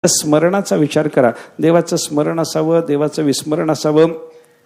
स्मरणाचा विचार करा. देवाचं स्मरण असावं, देवाचं विस्मरण असावं.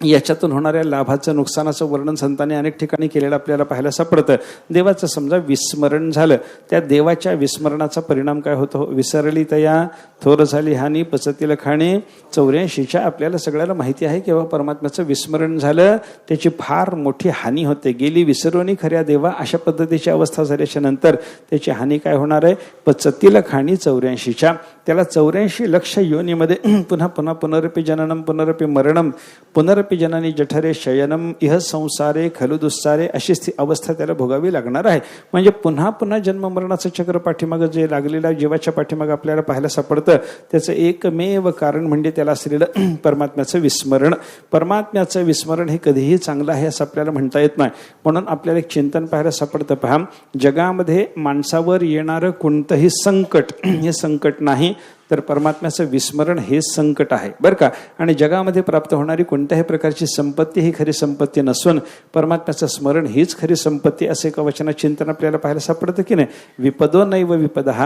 याच्यातून होणाऱ्या लाभाचं नुकसानाचं वर्णन संतांनी अनेक ठिकाणी केलेलं आपल्याला पाहायला सापडतं. देवाचं समजा विस्मरण झालं, त्या देवाच्या विस्मरणाचा परिणाम काय होतो? विसरली तया थोर झाली हानी पचतील खाणी. 84च्या आपल्याला सगळ्याला माहिती आहे की परमात्म्याचं विस्मरण झालं त्याची फार मोठी हानी होते. गेली विसरवणी खऱ्या देवा अशा पद्धतीची अवस्था झाल्याच्या नंतर त्याची हानी काय होणार आहे? पचतील खाणी 84च्या. त्याला 84 लक्ष योनीमध्ये पुन्हा पुन्हा पुनरपि जननम पुनरपि मरणम पुनरपि जननी जठरे शयनम इह संसारे खलु दुस्सारे अशी अवस्था त्याला भोगावी लागणार आहे. म्हणजे पुन्हा पुन्हा जन्म मरणाचं चक्र पाठीमागं जे लागलेलं जीवाच्या पाठीमागं आपल्याला पाहायला सापडतं. त्याचं एकमेव कारण म्हणजे त्याला असलेलं परमात्म्याचं विस्मरण. परमात्म्याचं विस्मरण हे कधीही चांगलं आहे असं आपल्याला म्हणता येत नाही. म्हणून आपल्याला एक चिंतन पाहायला सापडतं. पहा, जगामध्ये माणसावर येणारं कोणतंही संकट हे संकट नाही, तर परमात्म्याचं विस्मरण हे संकट आहे बरं का. आणि जगामध्ये प्राप्त होणारी कोणत्याही प्रकारची संपत्ती ही खरी संपत्ती नसून परमात्म्याचं स्मरण हीच खरी संपत्ती असे एक वचन चिंतन आपल्याला पाहायला सापडतं की नाही. विपदो नैव विपदः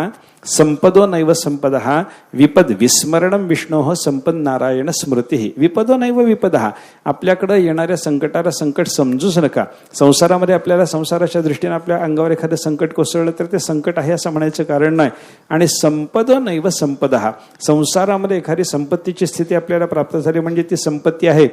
संपदो नैव संपदः विपद विस्मरणम विष्णोः संपद नारायण स्मृती. विपदो नैव विपदः, आपल्याकडे येणाऱ्या संकटाला संकट समजूच नका. संसारामध्ये आपल्याला संसाराच्या दृष्टीने आपल्या अंगावर एखादं संकट कोसळलं तर ते संकट आहे असं म्हणायचं कारण नाही. आणि संपदो नैव संपदः, संसारामध्ये एखादी संपत्तीची स्थिती आपल्याला प्राप्त झाली म्हणजे ती संपत्ती आहे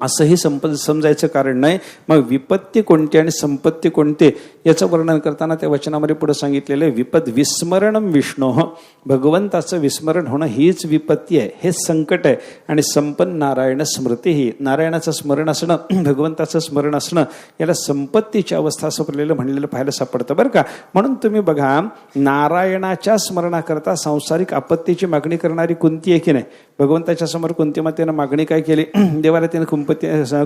असंही समजायचं कारण नाही. मग विपत्ती कोणती आणि संपत्ती कोणते याचं वर्णन करताना त्या वचनामध्ये पुढे सांगितलेलं आहे, विपद विस्मरणम विष्णोः, भगवंताचं विस्मरण होणं हीच विपत्ती आहे, हेच संकट आहे. आणि संपन्न नारायण स्मृती, ही नारायणाचं स्मरण असणं, भगवंताचं स्मरण असणं याला संपत्तीची अवस्था असं म्हणलेलं पाहायला सापडतं बरं का. म्हणून तुम्ही बघा, नारायणाच्या स्मरणाकरता सांसारिक आपत्तीची मागणी करणारी कुंती आहे की नाही. भगवंताच्या समोर कुंती मातेनं मागणी काय केली? देवाला त्यानं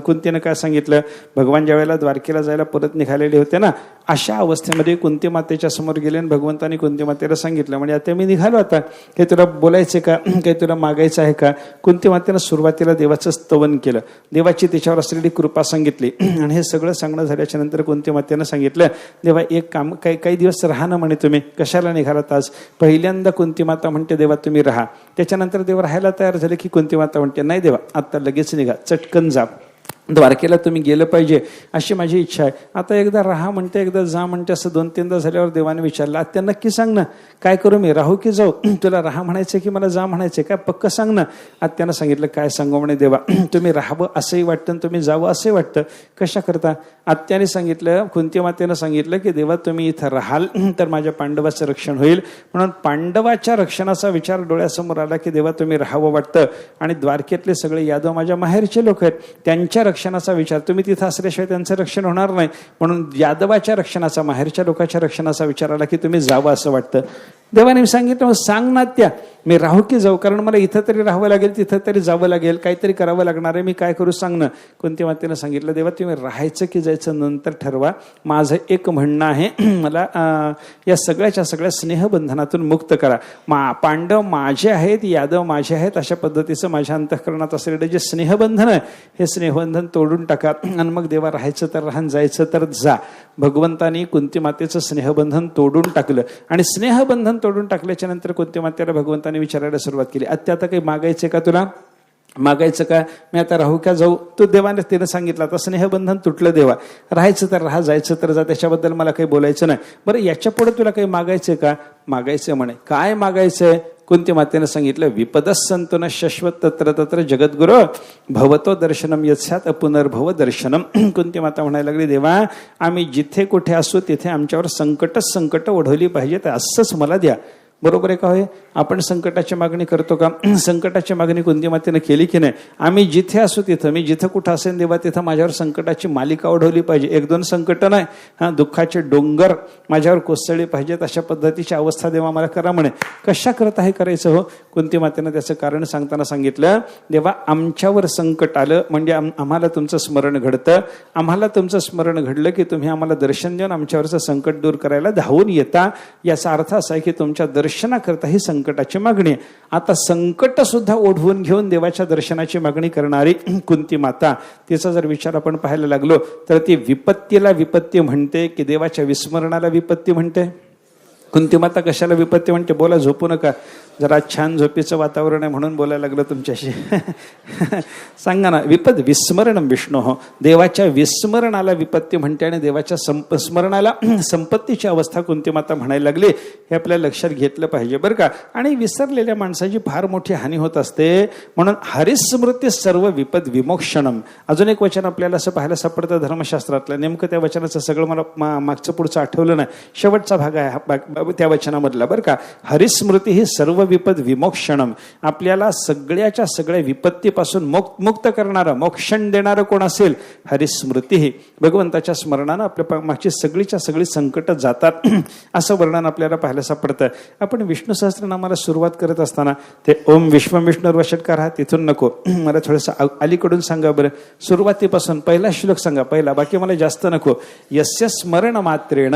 कुंतीनं काय सांगितलं? भगवान ज्या वेळेला द्वारकेला जायला परत निघालेले होते ना, अशा अवस्थेमध्ये कुंती मातेच्या समोर गेले आणि भगवंतानी कुंती मातेला सांगितलं, म्हणजे आता मी निघालो, आता काही तुला बोलायचं का, काही तुला मागायचं आहे का? कुंती मातेनं सुरुवातीला देवाचं स्तवन केलं, देवाची त्याच्यावर असलेली कृपा सांगितली. आणि हे सगळं सांगणं झाल्याच्या नंतर कुंती मातेनं सांगितलं, देवा एक काम, काही दिवस राहा ना म्हणे, तुम्ही कशाला निघालात आज? पहिल्यांदा कुंती माता म्हणते, देवा तुम्ही राहा. त्याच्यानंतर देव राहायला तयार झाले की कुंती माता म्हणते, नाही देवा आता लगेच निघा, चटकन जा, द्वारकेला तुम्ही गेलं पाहिजे अशी माझी इच्छा आहे. आता एकदा राहा म्हणते, एकदा जा म्हणते, असं 2-3दा झाल्यावर देवाने विचारलं, आत्या नक्की सांग ना, काय करू मी, राहू की जाऊ? तुला राहा म्हणायचं की मला जा म्हणायचं काय, पक्क सांग ना. आत्यानं सांगितलं, काय सांगू म्हणे देवा, तुम्ही राहावं असंही वाटतं, तुम्ही जावं असंही वाटतं, कशा करता? आत्याने सांगितलं, कुंती मातेनं सांगितलं की देवा तुम्ही इथं राहाल तर माझ्या पांडवाचं रक्षण होईल. म्हणून पांडवाच्या रक्षणाचा विचार डोळ्यासमोर आला की देवा तुम्ही राहावं वाटतं. आणि द्वारकेतले सगळे यादव माझ्या माहेरचे लोक आहेत, त्यांच्या रक्षणाचा विचार, तुम्ही तिथं असल्याशिवाय त्यांचं रक्षण होणार नाही. म्हणून यादवाच्या रक्षणाचा, माहेरच्या लोकांच्या रक्षणाचा विचार आला की तुम्ही जावं असं वाटतं. देवाने सांगितलं, सांग ना त्या, मी राहू की जाऊ? कारण मला इथं तरी राहावं लागेल, तिथं तरी जावं लागेल, काहीतरी करावं लागणार आहे, मी काय करू सांग ना. कोणती मातेनं सांगितलं, देवा तुम्ही राहायचं की जायचं नंतर ठरवा. माझं एक म्हणणं आहे, मला या सगळ्या स्नेहबंधनातून मुक्त करा. पांडव माझे आहेत, यादव माझे आहेत, अशा पद्धतीचं माझ्या अंतःकरणात असलेलं जे स्नेहबंधन आहे हे स्नेहबंधन तोडून टाका. आणि मग देवा राहायचं तर राहा, जायचं तर जा. भगवंतानी कुंती मातेचं स्नेहबंधन तोडून टाकलं. आणि स्नेहबंधन तोडून टाकल्याच्या नंतर कुंती मातेला भगवंताने विचारायला सुरुवात केली, आत्या आता काही मागायचं का तुला? मागायचं का? मी आता राहू का जाऊ? तो देवाने तिनं सांगितलं, आता स्नेहबंधन तुटलं देवा, राहायचं तर राहा, जायचं तर जा, त्याच्याबद्दल मला काही बोलायचं नाही. बरं याच्या पुढे तुला काही मागायचंय का? मागायचं म्हणे. काय मागायचंय? कुंती मातेनं सांगितलं, विपदस संतुन शश्वत तत्र तत्र जगद्गुरु भवतो दर्शनम यत्स्यात् पुनर्भव दर्शनम. कुंती माता म्हणायला लागली, देवा आम्ही जिथे कुठे असू तिथे आमच्यावर संकट ओढवली पाहिजेत, असंच मला द्या. बरोबर आहे का? होय, आपण संकटाची मागणी करतो का? संकटाची मागणी कुंती मातेनं केली की नाही? आम्ही जिथे असू तिथं, मी जिथं कुठं असेल देवा तिथं माझ्यावर संकटाची मालिका ओढवली पाहिजे, 1-2 संकट नाही, दुःखाचे डोंगर माझ्यावर कोसळले पाहिजेत, अशा पद्धतीची अवस्था देवा मला करा म्हणे. कशा करता हे करायचं हो? कुंती मातेनं त्याचं कारण सांगताना सांगितलं, देवा आमच्यावर संकट आलं म्हणजे आम्हाला तुमचं स्मरण घडतं, आम्हाला तुमचं स्मरण घडलं की तुम्ही आम्हाला दर्शन देऊन आमच्यावरचं संकट दूर करायला धावून येता. याचा अर्थ असा आहे की तुमच्या दर्शनाकरता ही संकटाची मागणी आहे. आता संकट सुद्धा ओढवून घेऊन देवाच्या दर्शनाची मागणी करणारी कुंती माता, तिचा जर विचार आपण पाहायला लागलो तर ती विपत्तीला विपत्ती म्हणते की देवाच्या विस्मरणाला विपत्ती म्हणते? कुंती माता कशाला विपत्ती म्हणते? बोला, झोपू नका. जरा छान झोपेचं वातावरण आहे म्हणून बोलायला लागलं तुमच्याशी. सांगा ना. विस्मरणम विष्णू हो, देवाच्या विस्मरणाला विपत्ती म्हणते आणि देवाच्या स्मरणाला संपत्तीची अवस्था कोणती माता म्हणायला लागली हे आपल्या लक्षात घेतलं पाहिजे बरं का. आणि विसरलेल्या माणसाची फार मोठी हानी होत असते. म्हणून हरिस्मृती सर्व विपद विमोक्षणम. अजून एक वचन आपल्याला असं पाहायला सापडतं धर्मशास्त्रातलं. नेमकं त्या वचनाचं सगळं मला मागचं पुढचं आठवलं नाही. शेवटचा भाग आहे त्या वचनामधला बरं का. हरिस्मृती ही सर्व विपद विमोक्षणम. आपल्याला सगळ्याच्या सगळ्या विपत्तीपासून मुक्त करणारं मोक्षण देणारं कोण असेल? हरिस्मृती. ही भगवंताच्या स्मरणानं आपल्या मागची सगळीच्या सगळी संकट जातात असं वर्णन आपल्याला पाहायला सापडतं. आपण विष्णू सहस्त्रनामाला सुरुवात करत असताना ते ओम विश्वम विष्णुर्व षट्कार तिथून नको, मला थोडंसं अलीकडून सांगा बरं. सुरुवातीपासून पहिला श्लोक सांगा, पहिला, बाकी मला जास्त नको. यस्य स्मरण मात्रेण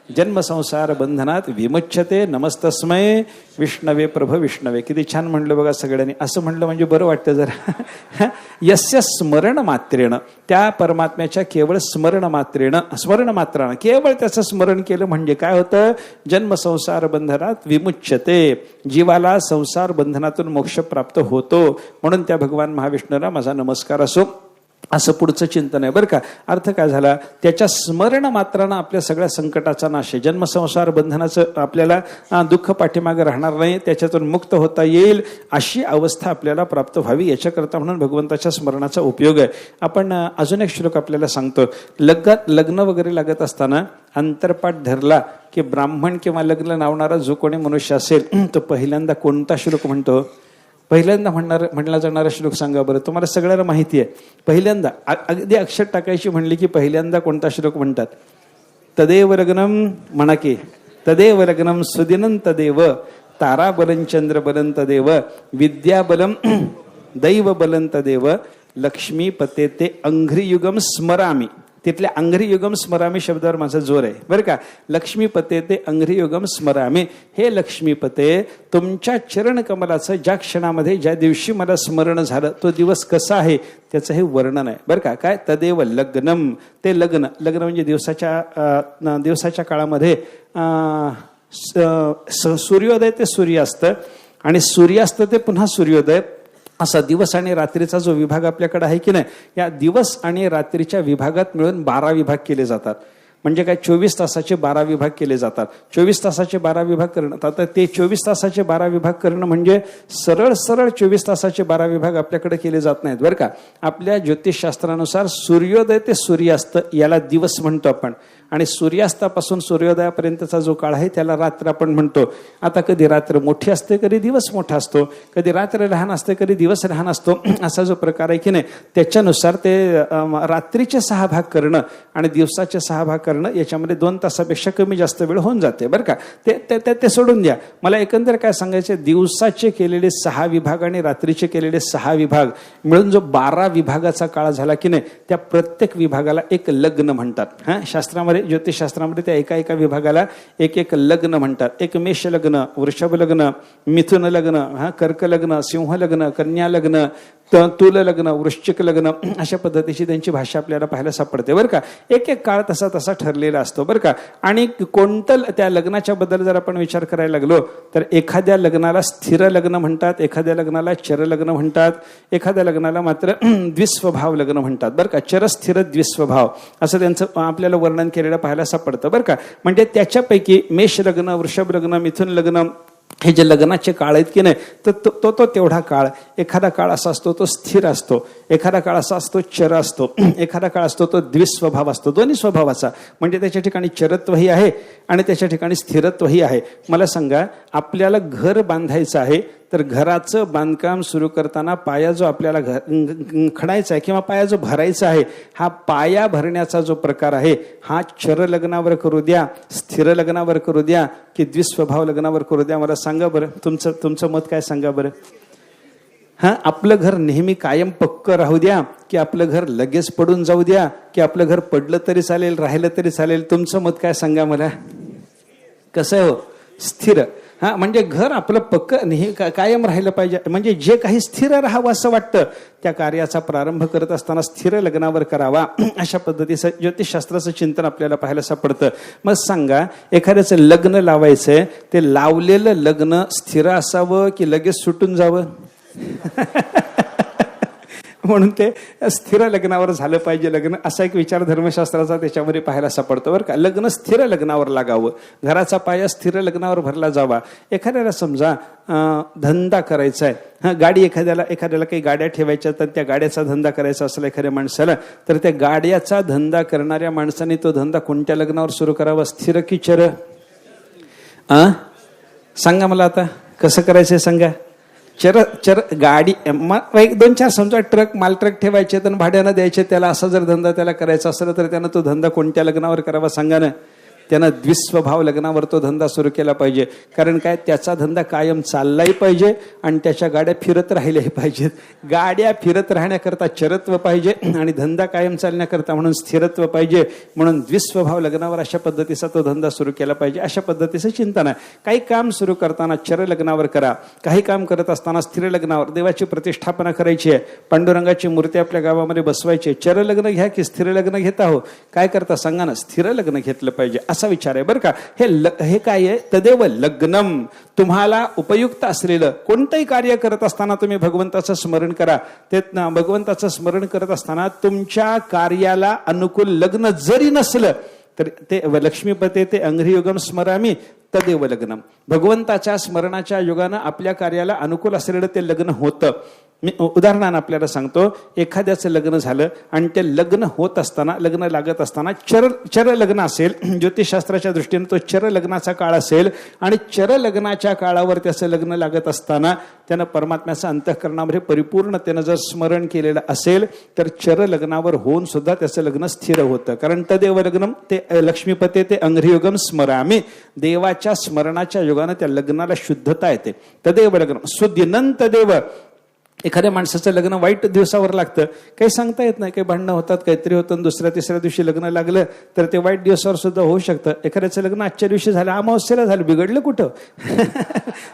जन्म संसार बंधनात विमुच्यते नमस्तस्मय विष्णवे प्रभ विष्णवे. किती छान म्हणलं बघा सगळ्यांनी. असं म्हणलं म्हणजे बरं वाटतं जरा. यस्य स्मरण मात्रेण, त्या परमात्म्याच्या केवळ स्मरण मात्रानं केवळ त्याचं स्मरण केलं म्हणजे काय होतं? जन्म संसार बंधनात विमुच्यते, जीवाला संसार बंधनातून मोक्ष प्राप्त होतो. म्हणून त्या भगवान महाविष्णूला माझा नमस्कार असो. असं पुढचं चिंतन आहे बरं का. अर्थ काय झाला? त्याच्या स्मरण मात्रानं आपल्या सगळ्या संकटाचा नाश आहे. जन्मसंसार बंधनाचं आपल्याला दुःख पाठीमागे राहणार नाही, त्याच्यातून मुक्त होता येईल अशी अवस्था आपल्याला प्राप्त व्हावी याच्याकरता म्हणून भगवंताच्या स्मरणाचा उपयोग आहे. आपण अजून एक श्लोक आपल्याला सांगतो. लग्न वगैरे लागत असताना अंतरपाठ धरला की ब्राह्मण किंवा लग्न लावणारा जो कोणी मनुष्य असेल तो पहिल्यांदा कोणता श्लोक म्हणतो? पहिल्यांदा म्हणला जाणारा श्लोक सांगा बरं. तुम्हाला सगळ्यांना माहिती आहे. पहिल्यांदा अगदी अक्षर टाकायची म्हणली की पहिल्यांदा कोणता श्लोक म्हणतात? तदेव लग्नम म्हणा की. तदेव लग्नम सुदिनं तदेव ताराबलं चंद्रबलं तदेव विद्याबलं दैवबलं तदेव लक्ष्मीपते ते अंघ्रियुगम स्मरामी. तिथल्या अंघ्रियुगम स्मरामी शब्दावर माझा जोर आहे बरं का. लक्ष्मीपते ते अंघ्रियुगम स्मरामी. हे लक्ष्मीपते, तुमच्या चरण कमलाचं ज्या क्षणामध्ये ज्या दिवशी मला स्मरण झालं तो दिवस कसा आहे त्याचं हे वर्णन आहे बरं का. काय? तदेव लग्नम, ते लग्न म्हणजे दिवसाच्या काळामध्ये सूर्योदय ते सूर्यास्त आणि सूर्यास्त ते पुन्हा सूर्योदय असा दिवस आणि रात्रीचा जो विभाग आपल्याकडे आहे की नाही, या दिवस आणि रात्रीच्या विभागात मिळून 12 विभाग केले जातात. म्हणजे काय? 24 तासाचे 12 विभाग केले जातात. 24 तासाचे 12 विभाग करणं, आता ते 24 तासाचे 12 विभाग करणं म्हणजे सरळ 24 तासाचे 12 विभाग आपल्याकडे केले जात नाहीत बरं का. आपल्या ज्योतिषशास्त्रानुसार सूर्योदय ते सूर्यास्त याला दिवस म्हणतो आपण, आणि सूर्यास्तापासून सूर्योदयापर्यंतचा जो काळ आहे त्याला रात्र आपण म्हणतो. आता कधी रात्र मोठी असते, कधी दिवस मोठा असतो, कधी रात्र लहान असते, कधी दिवस लहान असतो, असा जो प्रकार आहे की नाही, त्याच्यानुसार ते रात्रीचे 6 भाग करणं आणि दिवसाचे 6 भाग करणं याच्यामध्ये 2 तासापेक्षा कमी जास्त वेळ होऊन जाते बरं का. ते सोडून द्या. मला एकंदर काय सांगायचे, दिवसाचे केलेले 6 विभाग आणि रात्रीचे केलेले 6 विभाग मिळून जो 12 विभागाचा काळ झाला की नाही, त्या प्रत्येक विभागाला एक लग्न म्हणतात. शास्त्रामध्ये, ज्योतिषशास्त्रामध्ये त्या एका विभागाला एक लग्न म्हणतात. एक मेष लग्न, वृषभ लग्न, मिथुन लग्न, कर्क लग्न, सिंह लग्न, कन्या लग्न, तुल लग्न, वृश्चिक लग्न, अशा पद्धतीची त्यांची भाषा आपल्याला पाहायला सापडते बरं का. एक काळ तसा ठरलेला असतो बरं का. आणि कोणतं त्या लग्नाच्या बद्दल जर आपण विचार करायला लागलो तर एखाद्या लग्नाला स्थिर लग्न म्हणतात, एखाद्या लग्नाला चर लग्न म्हणतात, एखाद्या लग्नाला मात्र द्विस्वभाव लग्न म्हणतात बरं का. चर स्थिर द्विस्वभाव असं त्यांचं आपल्याला वर्णन केलेलं पाहायला सापडतं बरं का. म्हणजे त्याच्यापैकी मेष लग्न, वृषभ लग्न, मिथुन लग्न हे जे लग्नाचे काळ आहेत की नाही, तर तो तेवढा काळ, एखादा काळ असा असतो तो स्थिर असतो, एखादा काळ असा असतो चर असतो, एखादा काळ असतो तो द्विस्वभाव असतो, दोन्ही स्वभावाचा. म्हणजे त्याच्या ठिकाणी चरत्वही आहे आणि त्याच्या ठिकाणी स्थिरत्वही आहे. मला सांगा, आपल्याला घर बांधायचं आहे तर घराचं बांधकाम सुरू करताना पाया जो आपल्याला खणायचा आहे किंवा पाया जो भरायचा आहे, हा पाया भरण्याचा जो प्रकार आहे हा चर लग्नावर करू द्या, स्थिर लग्नावर करू द्या की द्विस्वभाव लग्नावर करू द्या, मला सांगा बरं. तुमचं मत काय सांगा बरं. आपलं घर नेहमी कायम पक्क राहू द्या की आपलं घर लगेच पडून जाऊ द्या की आपलं घर पडलं तरी चालेल, राहिलं तरी चालेल, तुमचं मत काय सांगा मला. कसं आहे हो? स्थिर. हा, म्हणजे घर आपलं पक्क हे कायम राहिलं पाहिजे. म्हणजे जे काही स्थिर राहावं असं वाटतं त्या कार्याचा प्रारंभ करत असताना स्थिर लग्नावर करावा. अशा पद्धतीचं ज्योतिषशास्त्राचं चिंतन आपल्याला पाहायला सापडतं. मग सांगा, एखाद्याचं लग्न लावायचंय, ते लावलेलं लग्न स्थिर असावं की लगेच सुटून जावं? म्हणून ते स्थिर लग्नावर झालं पाहिजे लग्न, असा एक विचार धर्मशास्त्राचा त्याच्यामध्ये पाहायला सापडतो बरं का. लग्न स्थिर लग्नावर लागावं, घराचा पाया स्थिर लग्नावर भरला जावा. एखाद्याला समजा धंदा करायचा आहे, गाडी एखाद्याला काही गाड्या ठेवायच्या, तर त्या गाड्याचा धंदा करायचा असला एखाद्या माणसाला, तर त्या गाड्याचा धंदा करणाऱ्या माणसाने तो धंदा कोणत्या लग्नावर सुरू करावा? स्थिर की चर? सांगा मला आता कसं करायचंय सांगा. चर गाडी, 2-4 समजा ट्रक, माल ट्रक ठेवायचे तर भाड्यानं द्यायचे त्याला, असा जर धंदा त्याला करायचा असला तर त्यानं तो धंदा कोणत्या लग्नावर करावा सांगा ना. त्यानं द्विस्वभाव लग्नावर तो धंदा सुरू केला पाहिजे. कारण काय, त्याचा धंदा कायम चाललाही पाहिजे आणि त्याच्या गाड्या फिरत राहिल्याही पाहिजेत. गाड्या फिरत राहण्याकरता चरत्व पाहिजे आणि धंदा कायम चालण्याकरता म्हणून स्थिरत्व पाहिजे. म्हणून द्विस्वभाव लग्नावर अशा पद्धतीचा तो धंदा सुरू केला पाहिजे. अशा पद्धतीचं चिंतन आहे. काही काम सुरू करताना चर लग्नावर करा, काही काम करत असताना स्थिर लग्नावर. देवाची प्रतिष्ठापना करायची आहे, पांडुरंगाची मूर्ती आपल्या गावामध्ये बसवायची. चर लग्न घ्या की स्थिर लग्न घेता हो? काय करता सांगा ना. स्थिर लग्न घेतलं पाहिजे असा विचार आहे बरं का. हे काय आहे? तदेव लग्नम. तुम्हाला उपयुक्त असलेलं कोणतंही कार्य करत असताना तुम्ही भगवंताचं स्मरण करा. ते भगवंताचं स्मरण करत असताना तुमच्या कार्याला अनुकूल लग्न जरी नसलं तर ते लक्ष्मीपते ते अंघ्रियुगम स्मरामी तदेव लग्नम. भगवंताच्या स्मरणाच्या योगानं आपल्या कार्याला अनुकूल असलेलं ते लग्न होतं. मी उदाहरणानं आपल्याला सांगतो. एखाद्याचं लग्न झालं आणि ते लग्न होत असताना, लग्न लागत असताना चर लग्न असेल, ज्योतिषशास्त्राच्या दृष्टीने तो चर लग्नाचा काळ असेल आणि चर लग्नाच्या काळावर त्याचं लग्न लागत असताना त्यानं परमात्म्याचं अंतःकरणामध्ये परिपूर्ण त्यानं जर स्मरण केलेलं असेल तर चर लग्नावर होऊन सुद्धा त्याचं लग्न स्थिर होतं. कारण तदेव लग्नम ते लक्ष्मीपते ते अंघ्रियुगम स्मरामी. देवाच्या स्मरणाच्या योगानं त्या लग्नाला शुद्धता येते. तदेव लग्नम सुदिनंत देव. एखाद्या माणसाचं लग्न वाईट दिवसावर लागतं, काही सांगता येत नाही. काही भांडणं होतात, काहीतरी होतं, दुसऱ्या तिसऱ्या दिवशी लग्न लागलं तर ते वाईट दिवसावर सुद्धा होऊ शकतं. एखाद्याचं लग्न आजच्या दिवशी झालं, अमावस्येला झालं, बिघडलं कुठं?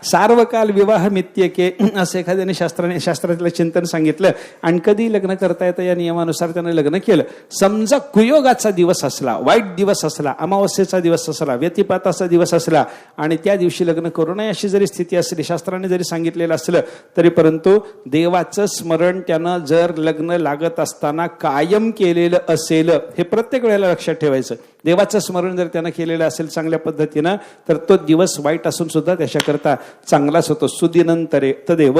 सार्वकाल विवाह मित्यके असं एखाद्याने शास्त्रातलं चिंतन सांगितलं. आणि कधी लग्न करता येतं या नियमानुसार त्यानं लग्न केलं. समजा कुयोगाचा दिवस असला, वाईट दिवस असला, अमावस्येचा दिवस असला, व्यतिपाताचा दिवस असला आणि त्या दिवशी लग्न करू नये अशी जरी स्थिती असली, शास्त्राने जरी सांगितलेलं असलं तरी परंतु देवाचं स्मरण त्यानं जर लग्न लागत असताना कायम केलेलं असेल, हे प्रत्येक वेळेला लक्षात ठेवायचं. देवाचं स्मरण जर त्यानं केलेलं असेल चांगल्या पद्धतीनं तर तो दिवस वाईट असून सुद्धा त्याच्याकरता चांगलाच होतो. सुदिनंतरे तदेव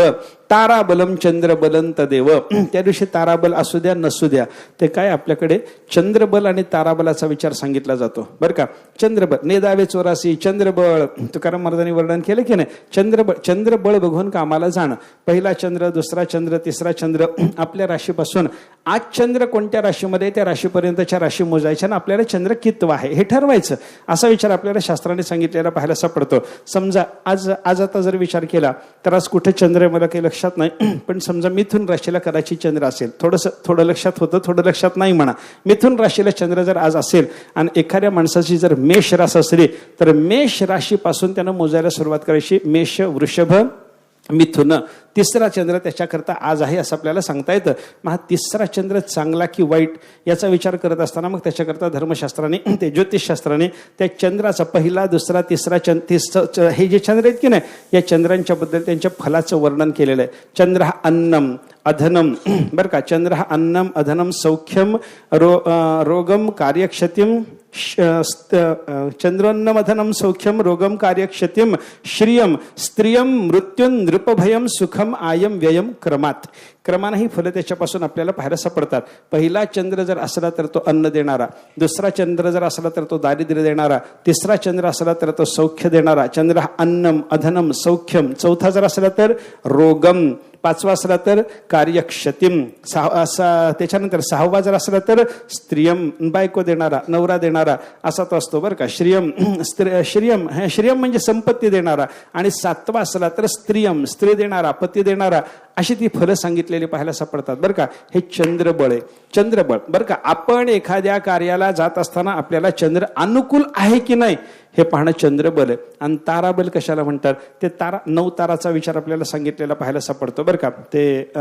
ताराबलम चंद्रबलन तदेव. त्या दिवशी ताराबल असू द्या नसू द्या, ते काय आपल्याकडे चंद्रबल आणि ताराबलाचा विचार सांगितला जातो बरं का. चंद्रबल नेदावे चोरासी, चंद्रबळ तुकाराम महाराजांनी वर्णन केलं की नाही. चंद्रबळ बघून कामाला जाणं. पहिला चंद्र, दुसरा चंद्र, तिसरा चंद्र. आपल्या राशीपासून आज चंद्र कोणत्या राशीमध्ये, त्या राशीपर्यंतच्या राशी मोजायच्या आणि आपल्याला चंद्र कितवा आहे हे ठरवायचं. असा विचार आपल्याला शास्त्राने सांगितलेला पाहायला सापडतो. समजा आज आता जर विचार केला तर आज कुठे चंद्र मला काही लक्षात नाही, पण समजा मिथुन राशीला कदाचित चंद्र असेल. थोडं लक्षात होतं, थोडं लक्षात नाही म्हणा. मिथुन राशीला चंद्र जर आज असेल आणि एखाद्या माणसाची जर मेष रास असली तर मेष राशीपासून त्यानं मोजायला सुरुवात करायची. मेष, वृषभ, मिथुन. तिसरा चंद्र त्याच्याकरता आज आहे असं आपल्याला सांगता येतं. मग हा तिसरा चंद्र चांगला की वाईट याचा विचार करत असताना मग त्याच्याकरता धर्मशास्त्राने, ते ज्योतिषशास्त्राने त्या चंद्राचा पहिला, दुसरा, तिसरा हे जे चंद्र आहेत की नाही, या चंद्रांच्या बद्दल त्यांच्या फलाचं वर्णन केलेलं आहे. चंद्र हा अन्नम अधनम बरं का. चंद्र हा अन्नम अधनम सौख्यम रोगम कार्यक्षतिम. चंद्रोन्नमधनम सौख्यम रोगम कार्यक्षतिम श्रियम स्त्रियम मृत्युन नृपभयम सुखम आयम व्ययम क्रमात. क्रमानंही फलं त्याच्यापासून आपल्याला पाहायला सापडतात. पहिला चंद्र जर असला तर तो अन्न देणारा, दुसरा चंद्र जर असला तर तो दारिद्र्य देणारा, तिसरा चंद्र असला तर तो सौख्य देणारा. चंद्र हा अन्नम अधनम सौख्यम. चौथा जर असला तर रोगम. पाचवा असला तर कार्यक्षतिम. त्याच्यानंतर सहावा जर असला तर स्त्रियम बायको देणारा, नवरा देणारा असा तो असतो बरं का. श्रियम म्हणजे संपत्ती देणारा. आणि सातवा असला तर स्त्रियम स्त्री देणारा, पती देणारा अशी ती फलं सांगितलेली पाहायला सापडतात बरं का. हे चंद्रबळ आहे. चंद्रबळ बरं का, आपण एखाद्या कार्याला जात असताना आपल्याला चंद्र अनुकूल आहे की नाही हे पाहणं चंद्रबल आहे. आणि ताराबल कशाला म्हणतात, ते 9 ताराचा विचार आपल्याला सांगितलेला पाहायला सापडतो बरं का. ते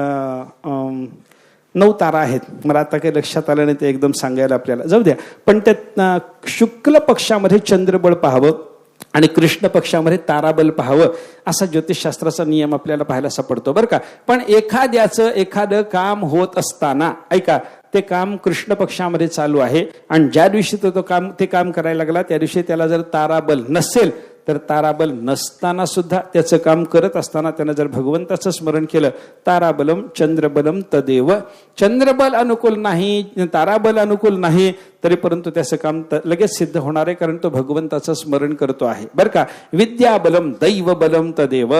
9 तारा आहेत, मला आता काही लक्षात आलं नाही ते एकदम सांगायला आपल्याला, जाऊ द्या. पण त्या शुक्ल पक्षामध्ये चंद्रबळ पाहावं आणि कृष्ण पक्षामध्ये ताराबल पाहावं असा ज्योतिषशास्त्राचा नियम आपल्याला पाहायला सापडतो बरं का. पण एखादं काम होत असताना ऐका, ते काम कृष्ण पक्षामध्ये चालू आहे आणि ज्या दिवशी ते काम करायला लागला त्या दिवशी त्याला जर ताराबल नसेल, तर ताराबल नसताना सुद्धा त्याचं काम करत असताना त्यानं जर भगवंताचं स्मरण केलं, ताराबलम चंद्रबलम तदेव. चंद्रबल अनुकूल नाही, ताराबल अनुकूल नाही, तरी परंतु त्याचं काम लगेच सिद्ध होणार आहे, कारण तो भगवंताचं स्मरण करतो आहे बरं का. विद्याबलम दैवबलम तदेव.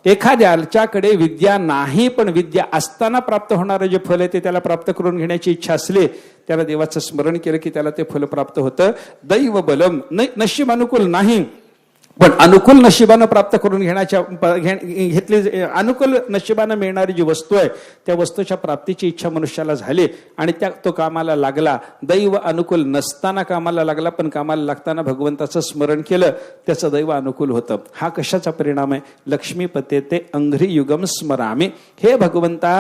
एखाद्याच्याकडे विद्या नाही पण विद्या असताना प्राप्त होणारं जे फल आहे ते त्याला प्राप्त करून घेण्याची इच्छा असली, त्याला देवाचं स्मरण केलं की त्याला ते फल प्राप्त होतं. दैवबलम नशीब अनुकूल नाही, पण अनुकूल नशिबानं प्राप्त करून घेतली अनुकूल नशिबानं मिळणारी जी वस्तू आहे त्या वस्तूच्या प्राप्तीची इच्छा मनुष्याला झाली आणि तो कामाला लागला. दैव अनुकूल नसताना कामाला लागला, पण कामाला लागताना भगवंताचं स्मरण केलं, त्याचं दैव अनुकूल होतं. हा कशाचा परिणाम आहे? लक्ष्मीपते ते अंघ्री युगम स्मरामी. हे भगवंता,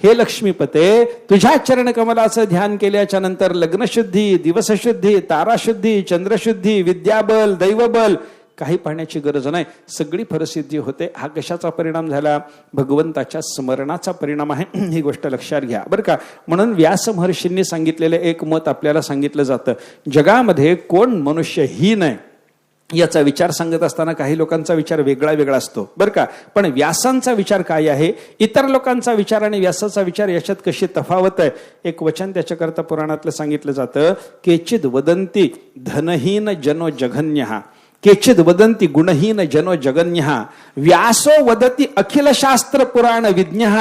हे लक्ष्मीपते, तुझ्या चरण कमलाचं ध्यान केल्याच्या नंतर लग्नशुद्धी, दिवसशुद्धी, ताराशुद्धी, चंद्रशुद्धी, विद्याबल, दैवबल काही पाहण्याची गरज नाही, सगळी फलसिद्धी होते. हा कशाचा परिणाम झाला? भगवंताच्या स्मरणाचा परिणाम आहे. ही गोष्ट लक्षात घ्या बरं का. म्हणून व्यास महर्षींनी सांगितलेलं एक मत आपल्याला सांगितलं जातं, जगामध्ये कोण मनुष्य हीन आहे याचा विचार सांगत असताना काही लोकांचा विचार वेगळा असतो बरं का. पण व्यासांचा विचार काय आहे, इतर लोकांचा विचार आणि व्यासाचा विचार याच्यात कशी तफावत आहे. एक वचन त्याच्याकरता पुराणातलं सांगितलं जातं, केचिद वदंती धनहीन जनो जघन्यः, केचिद वदंती गुणहीन जनो जगन्यः, व्यासो वदती अखिल शास्त्र पुराण विज्ञः,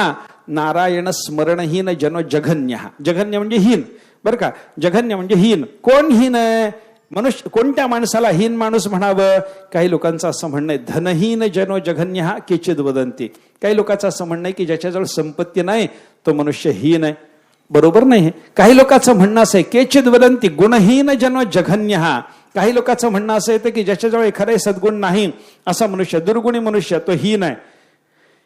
नारायण स्मरणहीन जनो जघन्यः. जघन्य म्हणजे हीन बरं का. जघन्य म्हणजे हीन. कोण हीन आहे? मनुष्य. कोणत्या माणसाला हीन माणूस म्हणावं? काही लोकांचं असं म्हणणं आहे, धनहीन जनो जघन्यः केचिद वदंती. काही लोकांचं असं म्हणणं आहे की ज्याच्याजवळ संपत्ती नाही तो मनुष्य हीन आहे. बरोबर नाही. काही लोकांचं म्हणणं असं आहे, केचिद वदंती गुणहीन जनो जघन्यः. काही लोकांचं म्हणणं असं येतं की ज्याच्याजवळ एखादाही सद्गुण नाही असा मनुष्य, दुर्गुणी मनुष्य, तो हीन आहे.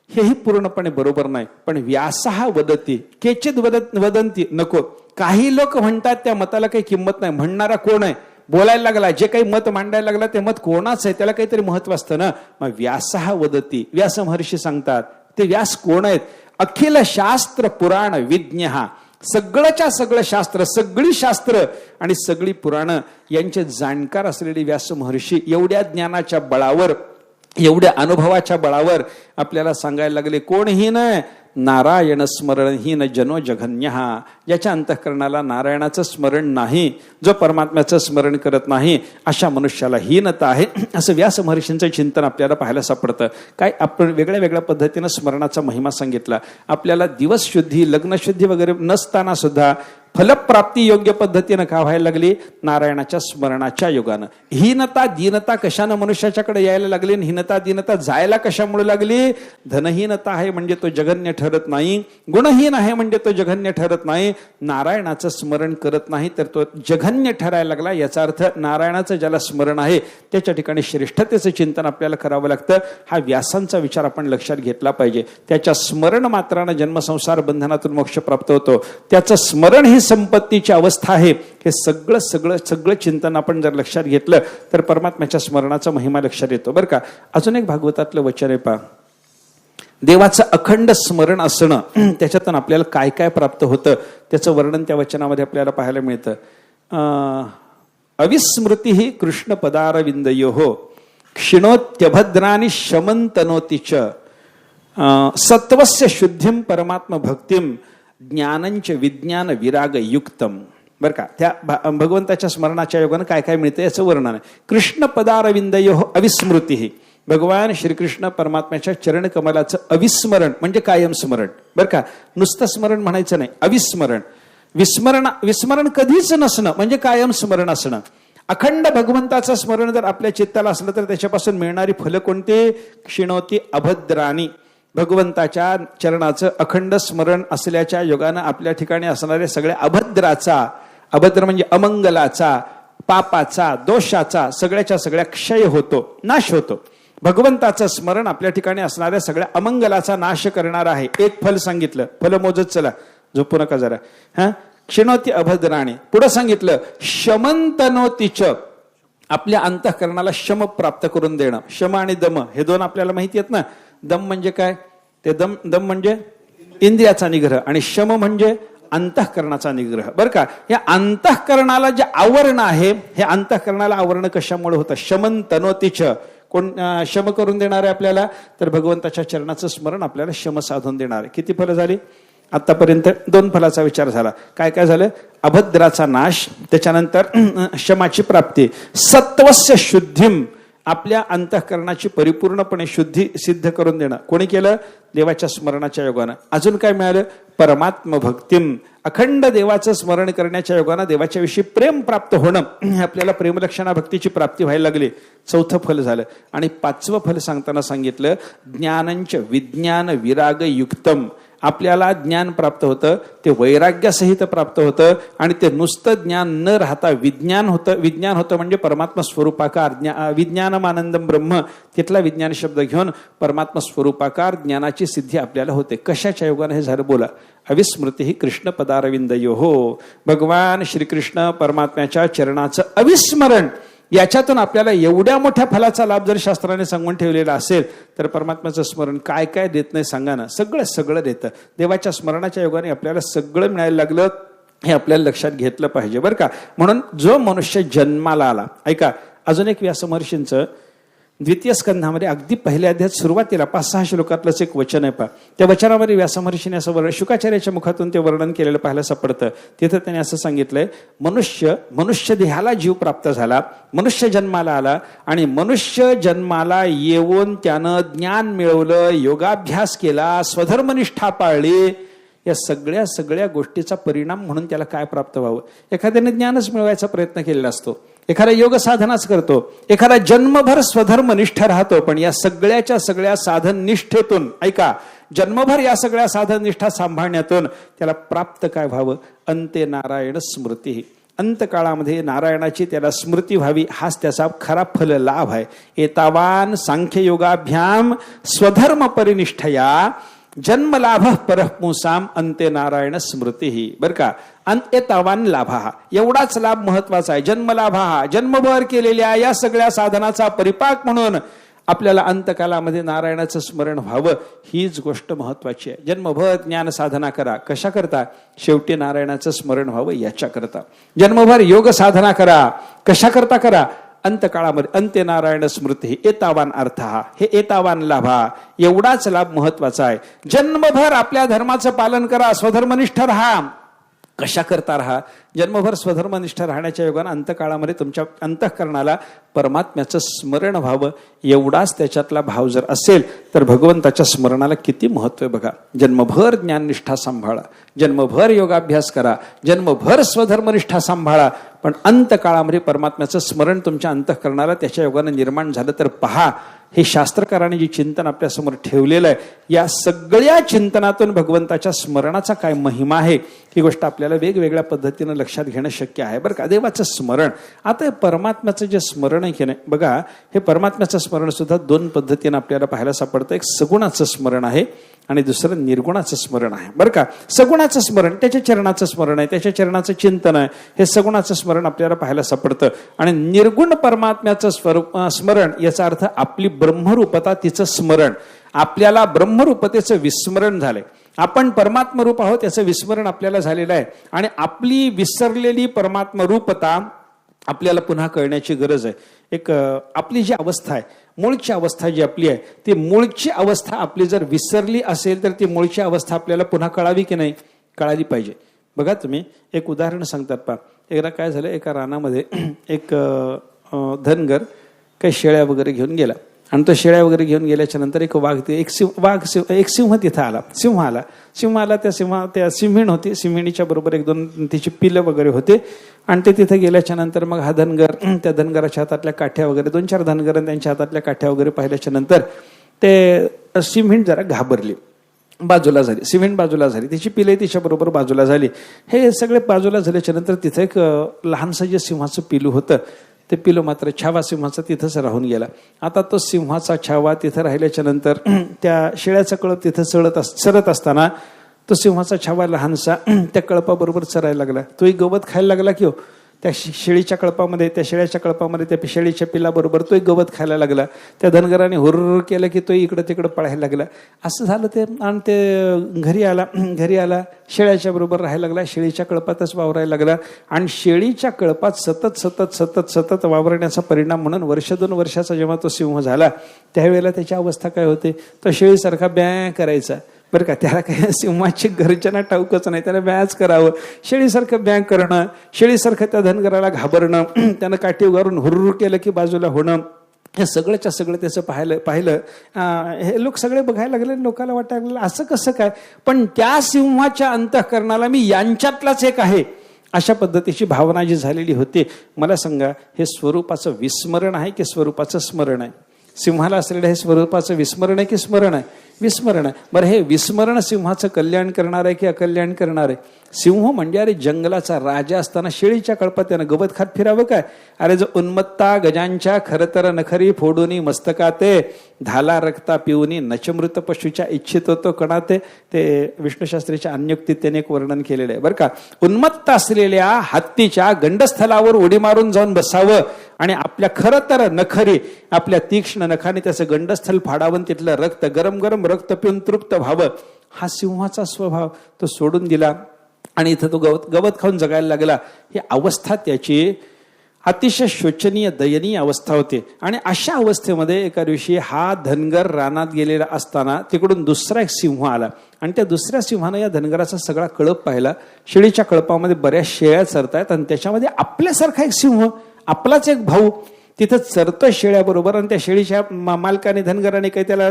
हेही पूर्णपणे बरोबर नाही. पण व्यासः वदती केचिद वदंती नको. काही लोक म्हणतात त्या मताला काही किंमत नाही. म्हणणारा कोण आहे? बोलायला लागला, जे काही मत मांडायला लागला ते मत कोणाच आहे, त्याला काहीतरी महत्व असतं ना. मग व्यासः वदती, व्यास महर्षी सांगतात. ते व्यास कोण आहेत? अखिल शास्त्र पुराण विज्ञः. सगळंच्या सगळं शास्त्र, सगळी शास्त्र आणि सगळी पुराणं यांचे जाणकार असलेले व्यास महर्षी एवढ्या ज्ञानाच्या बळावर, एवढ्या अनुभवाच्या बळावर आपल्याला सांगायला लागले, कोणही नाही, नारायण स्मरणहीन जनो जघन्यः. ज्याच्या अंतःकरणाला नारायणाचं स्मरण नाही, जो परमात्म्याचं स्मरण करत नाही, अशा मनुष्याला हीनता आहे, असं व्यास महर्षींचं चिंतन आपल्याला पाहायला सापडतं. काय आपण वेगळ्या पद्धतीनं स्मरणाचा महिमा सांगितला. आपल्याला दिवसशुद्धी, लग्नशुद्धी वगैरे नसताना सुद्धा फलप्राप्ती योग्य पद्धतीनं का व्हायला लागली? नारायणाच्या स्मरणाच्या योगानं. हीनता दीनता कशानं मनुष्याच्याकडे यायला लागली, हीनता दीनता जायला कशामुळे लागली? धनहीनता आहे म्हणजे तो जघन्य ठरत नाही, गुणहीन आहे म्हणजे तो जघन्य ठरत नाही, नारायणाचं स्मरण करत नाही तर तो जघन्य ठरायला लागला. याचा अर्थ नारायणाचं ज्याला स्मरण आहे त्याच्या ठिकाणी श्रेष्ठतेचं चिंतन आपल्याला करावं लागतं. हा व्यासांचा विचार आपण लक्षात घेतला पाहिजे. त्याच्या स्मरण मात्रानं जन्मसंसार बंधनातून मोक्ष प्राप्त होतो. त्याचं स्मरण ही संपत्तीची अवस्था आहे. हे सगळं चिंतन आपण जर लक्षात घेतलं तर परमात्म्याच्या स्मरणाचा महिमा लक्षात येतो बरं का. अजून एक भागवतातलं वचन आहे पहा, देवाचं अखंड स्मरण असणं, त्याच्यातून आपल्याला काय काय प्राप्त होतं त्याचं वर्णन त्या वचनामध्ये आपल्याला पाहायला मिळतं. अविस्मृती ही कृष्ण पदारविंदयोः क्षिणोत्यभद्रानि शमंतनोति च सत्वस्य शुद्धिं परमात्म भक्तिं ज्ञानंच विज्ञान विराग युक्तम. बरं का, त्या भगवंताच्या स्मरणाच्या योगानं काय काय मिळतं याचं वर्णन आहे. कृष्ण पदारविंदयोः अविस्मृती. भगवान श्रीकृष्ण परमात्म्याच्या चरण कमलाचं अविस्मरण म्हणजे कायम स्मरण बरं का. नुसतं स्मरण म्हणायचं नाही, अविस्मरण. विस्मरण कधीच नसणं म्हणजे कायम स्मरण असणं. अखंड भगवंताचं स्मरण जर आपल्या चित्ताला असलं तर त्याच्यापासून मिळणारी फलं कोणती? क्षिणोती अभद्राणी. भगवंताच्या चरणाचं अखंड स्मरण असल्याच्या योगानं आपल्या ठिकाणी असणारे सगळ्या अभद्राचा, अभद्र म्हणजे अमंगलाचा, पापाचा, दोषाचा सगळ्याच्या सगळ्या क्षय होतो, नाश होतो. भगवंताचं स्मरण आपल्या ठिकाणी असणाऱ्या सगळ्या अमंगलाचा नाश करणार आहे. एक फल सांगितलं, फल मोजत चला, झोपू नका जरा. क्षिणोती अभद्राणी. पुढे सांगितलं शमंतनोतीच, आपल्या अंतःकरणाला शम प्राप्त करून देणं. शम आणि दम हे दोन आपल्याला माहिती आहेत ना. दम म्हणजे काय, ते दम म्हणजे इंद्रियाचा निग्रह आणि शम म्हणजे अंतःकरणाचा निग्रह. बरं का, या अंतःकरणाला जे आवरण आहे, हे अंतःकरणाला आवरण कशामुळे होतं? शमंतनोतीच. कोण शम करून देणार आहे आपल्याला? तर भगवंताच्या चरणाचं स्मरण आपल्याला शम साधून देणार आहे. किती फलं झाली आतापर्यंत? 2 फलाचा विचार झाला. काय काय झालं? अभद्राचा नाश, त्याच्यानंतर शमाची प्राप्ती, सत्वस्य शुद्धीम, आपल्या अंतःकरणाची परिपूर्णपणे शुद्धी सिद्ध करून देणं. कोणी केलं? देवाच्या स्मरणाच्या योगानं. अजून काय मिळालं? परमात्म भक्तिम, अखंड देवाचं स्मरण करण्याच्या योगानं देवाच्या विषयी प्रेम प्राप्त होणं. आपल्याला प्रेमलक्षणा भक्तीची प्राप्ती व्हायला लागली. 4थं फल झालं. आणि 5वं फल सांगताना सांगितलं ज्ञानंच विज्ञान विराग युक्तम, आपल्याला ज्ञान प्राप्त होतं, ते वैराग्यासहित प्राप्त होतं आणि ते नुसतं ज्ञान न राहता विज्ञान होतं. विज्ञान होतं म्हणजे परमात्मा स्वरूपाकार, विज्ञानम आनंदम ब्रह्म, तिथला विज्ञान शब्द घेऊन परमात्मा स्वरूपाकार ज्ञानाची सिद्धी आपल्याला होते. कशाच्या योगाने हे झालं? बोला. अविस्मृती ही कृष्ण पदारविंदयो हो, भगवान श्रीकृष्ण परमात्म्याच्या चरणाचं अविस्मरण, याच्यातून आपल्याला एवढ्या मोठ्या फलाचा लाभ जर शास्त्राने सांगून ठेवलेला असेल तर परमात्म्याचं स्मरण काय काय देत नाही सांगा ना. सगळं देतं. देवाच्या स्मरणाच्या योगाने आपल्याला सगळं मिळायला लागलं, हे आपल्याला लक्षात घेतलं पाहिजे बरं का. म्हणून जो मनुष्य जन्माला आला, ऐका अजून एक व्यास महर्षींचं 2 स्कंधामध्ये अगदी पहिल्या अध्यायात सुरुवातीला 5-6 श्लोकातलंच एक वचन आहे पहा. त्या वचनामध्ये व्यास महर्षीने असं वर्णन, शुकाचार्याच्या मुखातून ते वर्णन केलेलं पाहायला सापडतं. तिथं त्याने असं सांगितलंय, मनुष्य देहाला जीव प्राप्त झाला, मनुष्य जन्माला आला आणि मनुष्य जन्माला येऊन त्यानं ज्ञान मिळवलं, योगाभ्यास केला, स्वधर्मनिष्ठा पाळली. या सगळ्या गोष्टीचा परिणाम म्हणून त्याला काय प्राप्त व्हावं? एखाद्याने ज्ञानच मिळवायचा प्रयत्न केलेला असतो, एखादा योग साधनाच करतो, एखादा जन्मभर स्वधर्मनिष्ठ राहतो, पण या सगळ्या साधन निष्ठेतून, ऐका, जन्मभर या सगळ्या साधन निष्ठा सांभाळण्यातून त्याला प्राप्त काय व्हावं? अंते नारायण स्मृती, अंतकाळामध्ये नारायणाची त्याला स्मृती व्हावी, हाच त्याचा खरा फल लाभ आहे. एतावान सांख्य योगाभ्याम स्वधर्म परिनिष्ठया जन्मलाभ परपुंसाम अंते नारायण स्मृती. बर का, एतावान लाभ, एवढाच लाभ महत्वाचा आहे. जन्मलाभ हा जन्मभर केलेल्या या सगळ्या साधनाचा परिपाक म्हणून आपल्याला अंतकालामध्ये नारायणाचं स्मरण व्हावं, हीच गोष्ट महत्वाची आहे. जन्मभर ज्ञान साधना करा, कशा करता? शेवटी नारायणाचं स्मरण व्हावं याच्या करता. जन्मभर योग साधना करा, कशा करता करा? अंतकाळामध्ये अंते नारायण स्मृती, एतावान अर्थ, हे एतावान लाभा, एवढाच लाभ महत्वाचा आहे. जन्मभर आपल्या धर्माचं पालन करा, स्वधर्मनिष्ठ राहा. कशा करता राहा? जन्मभर स्वधर्मनिष्ठ राहण्याच्या योगाने अंतकाळामध्ये तुमच्या अंतःकरणाला परमात्म्याचं स्मरण व्हावं, एवढाच त्याच्यातला भाव जर असेल तर भगवंताच्या स्मरणाला किती महत्व आहे बघा. जन्मभर ज्ञाननिष्ठा सांभाळा, जन्मभर योगाभ्यास करा, जन्मभर स्वधर्मनिष्ठा सांभाळा, पण अंतकाळामध्ये परमात्म्याचं स्मरण तुमच्या अंतःकरणाला त्याच्या योगाने निर्माण झालं तर पहा, हे शास्त्रकारांनी जे चिंतन आपल्यासमोर ठेवलेलं आहे, या सगळ्या चिंतनातून भगवंताच्या स्मरणाचा काय महिमा आहे ही गोष्ट आपल्याला वेगवेगळ्या पद्धतीनं लक्षात घेणं शक्य आहे बरं का. देवाचं स्मरण, आता परमात्म्याचं जे स्मरण आहे की नाही बघा, हे परमात्म्याचं स्मरण सुद्धा 2 पद्धतीनं आपल्याला पाहायला सापडतं. एक सगुणाचं स्मरण आहे आणि दुसरं निर्गुणाचं स्मरण आहे बरं का. सगुणाचं स्मरण त्याच्या चरणाचं स्मरण आहे, त्याच्या चरणाचं चिंतन आहे, हे सगुणाचं स्मरण आपल्याला पाहायला सापडतं. आणि निर्गुण परमात्म्याचं स्मरण, याचा अर्थ आपली ब्रह्मरूपता, तिचं स्मरण. आपल्याला ब्रह्मरूपतेचं विस्मरण झालंय, आपण परमात्म रूप आहोत याचं विस्मरण आपल्याला झालेलं आहे आणि आपली विसरलेली परमात्म रूपता आपल्याला पुन्हा कळण्याची गरज आहे. एक आपली जी अवस्था आहे, मूळची अवस्था जी आपली आहे, ती मूळची अवस्था आपली जर विसरली असेल तर ती मूळची अवस्था आपल्याला पुन्हा कळावी की नाही? कळाली पाहिजे. बघा तुम्ही एक उदाहरण सांगतात पहा. एकदा काय झालं, एका रानामध्ये एक धनगर काही शेळ्या वगैरे घेऊन गेला आणि तो शेळ्या वगैरे घेऊन गेल्याच्या नंतर एक एक सिंह तिथं आला. सिंह आला, त्या सिंहीण होती, सिंहिणीच्या बरोबर 1-2 तिची पिलं वगैरे होते आणि ते तिथे गेल्याच्या नंतर मग हा धनगर त्या धनगराच्या हातातल्या काठ्या वगैरे 2-4 धनगर त्यांच्या हातातल्या काठ्या वगैरे पाहिल्याच्या नंतर ते सिंहीण जरा घाबरली, बाजूला झाली, सिंहीण बाजूला झाली, तिची पिले तिच्याबरोबर बाजूला झाली. हे सगळे बाजूला झाल्याच्या नंतर तिथं एक लहानसं जे सिंहाचं पिलू होतं, ते पिलू मात्र छावा सिंहाचा तिथंच राहून गेला. आता तो सिंहाचा छावा तिथं राहिल्याच्या नंतर त्या शेळ्याचा कळप तिथं चरत असताना तो सिंहाचा छावा लहानसा त्या कळपाबरोबर चरायला लागला. तोही गवत खायला लागला की हो, त्या शेळीच्या कळपामध्ये, त्या शेळ्याच्या कळपामध्ये त्या शेळीच्या पिलाबरोबर तोही गवत खायला लागला. त्या धनगराने हुर्र केलं की तोही इकडं तिकडं पळायला लागला. असं झालं ते. आणि ते घरी आला, शेळ्याच्या बरोबर राहायला लागला, शेळीच्या कळपातच वावरायला लागला. आणि शेळीच्या कळपात सतत वावरण्याचा परिणाम म्हणून 1-2 वर्षाचा जेव्हा तो सिंह झाला, त्यावेळेला त्याची अवस्था काय होते, तो शेळीसारखा ब्या करायचा बरं का. त्याला काही सिंहाची गर्जना ठाऊकच नाही, त्याला ब्याच करावं. शेळीसारखं ब्या करणं, शेळीसारखं त्या धनगराला घाबरणं, त्यानं काठी उगारून हुर्र केलं की बाजूला होणं, हे सगळंच्या सगळं त्याचं पाहिलं. हे लोक सगळे बघायला लागले, लोकांना वाटायला लागलं असं कसं काय, पण त्या सिंहाच्या अंतःकरणाला मी यांच्यातलाच एक आहे अशा पद्धतीची भावना जी झालेली होती. मला सांगा, हे स्वरूपाचं विस्मरण आहे की स्वरूपाचं स्मरण आहे? सिंहाला असलेलं हे स्वरूपाचं विस्मरण आहे की स्मरण आहे? विस्मरण आहे. बरं, हे विस्मरण सिंहाचं कल्याण करणार आहे की अकल्याण करणार आहे? सिंह म्हणजे अरे जंगलाचा राजा असताना शेळीच्या कळपात त्यानं गवत खात फिरावं काय? अरे जो उन्मत्ता गजांच्या खरतर नखरी फोडूनी मस्तकाते, धाला रक्ता पिऊनी नचमृत पशूच्या इच्छित होतो कणाते. ते विष्णुशास्त्रीच्या अन्योक्तीत त्याने एक वर्णन केलेलं आहे बरं का. उन्मत्त असलेल्या हत्तीच्या गंडस्थलावर उडी मारून जाऊन बसावं आणि आपल्या खरतर नखरी, आपल्या तीक्ष्ण नखाने त्याचं गंडस्थल फाडावं, तिथलं रक्त गरम गरम रक्त पिऊन तृप्त व्हावं, हा सिंहाचा स्वभाव. तो सोडून दिला आणि इथं तो गवत खाऊन जगायला लागला. ही अवस्था त्याची अतिशय शोचनीय दयनीय अवस्था होती. आणि अशा अवस्थेमध्ये एका दिवशी हा धनगर रानात गेलेला असताना तिकडून दुसरा एक सिंह आला आणि त्या दुसऱ्या सिंहानं या धनगराचा सगळा कळप पाहिला. शेळीच्या कळपामध्ये बऱ्याच शेळ्या चरतायत आणि त्याच्यामध्ये आपल्यासारखा एक सिंह, आपलाच एक भाऊ तिथं चरतो शेळ्याबरोबर. आणि त्या शेळीच्या मालकाने, धनगराने काही त्याला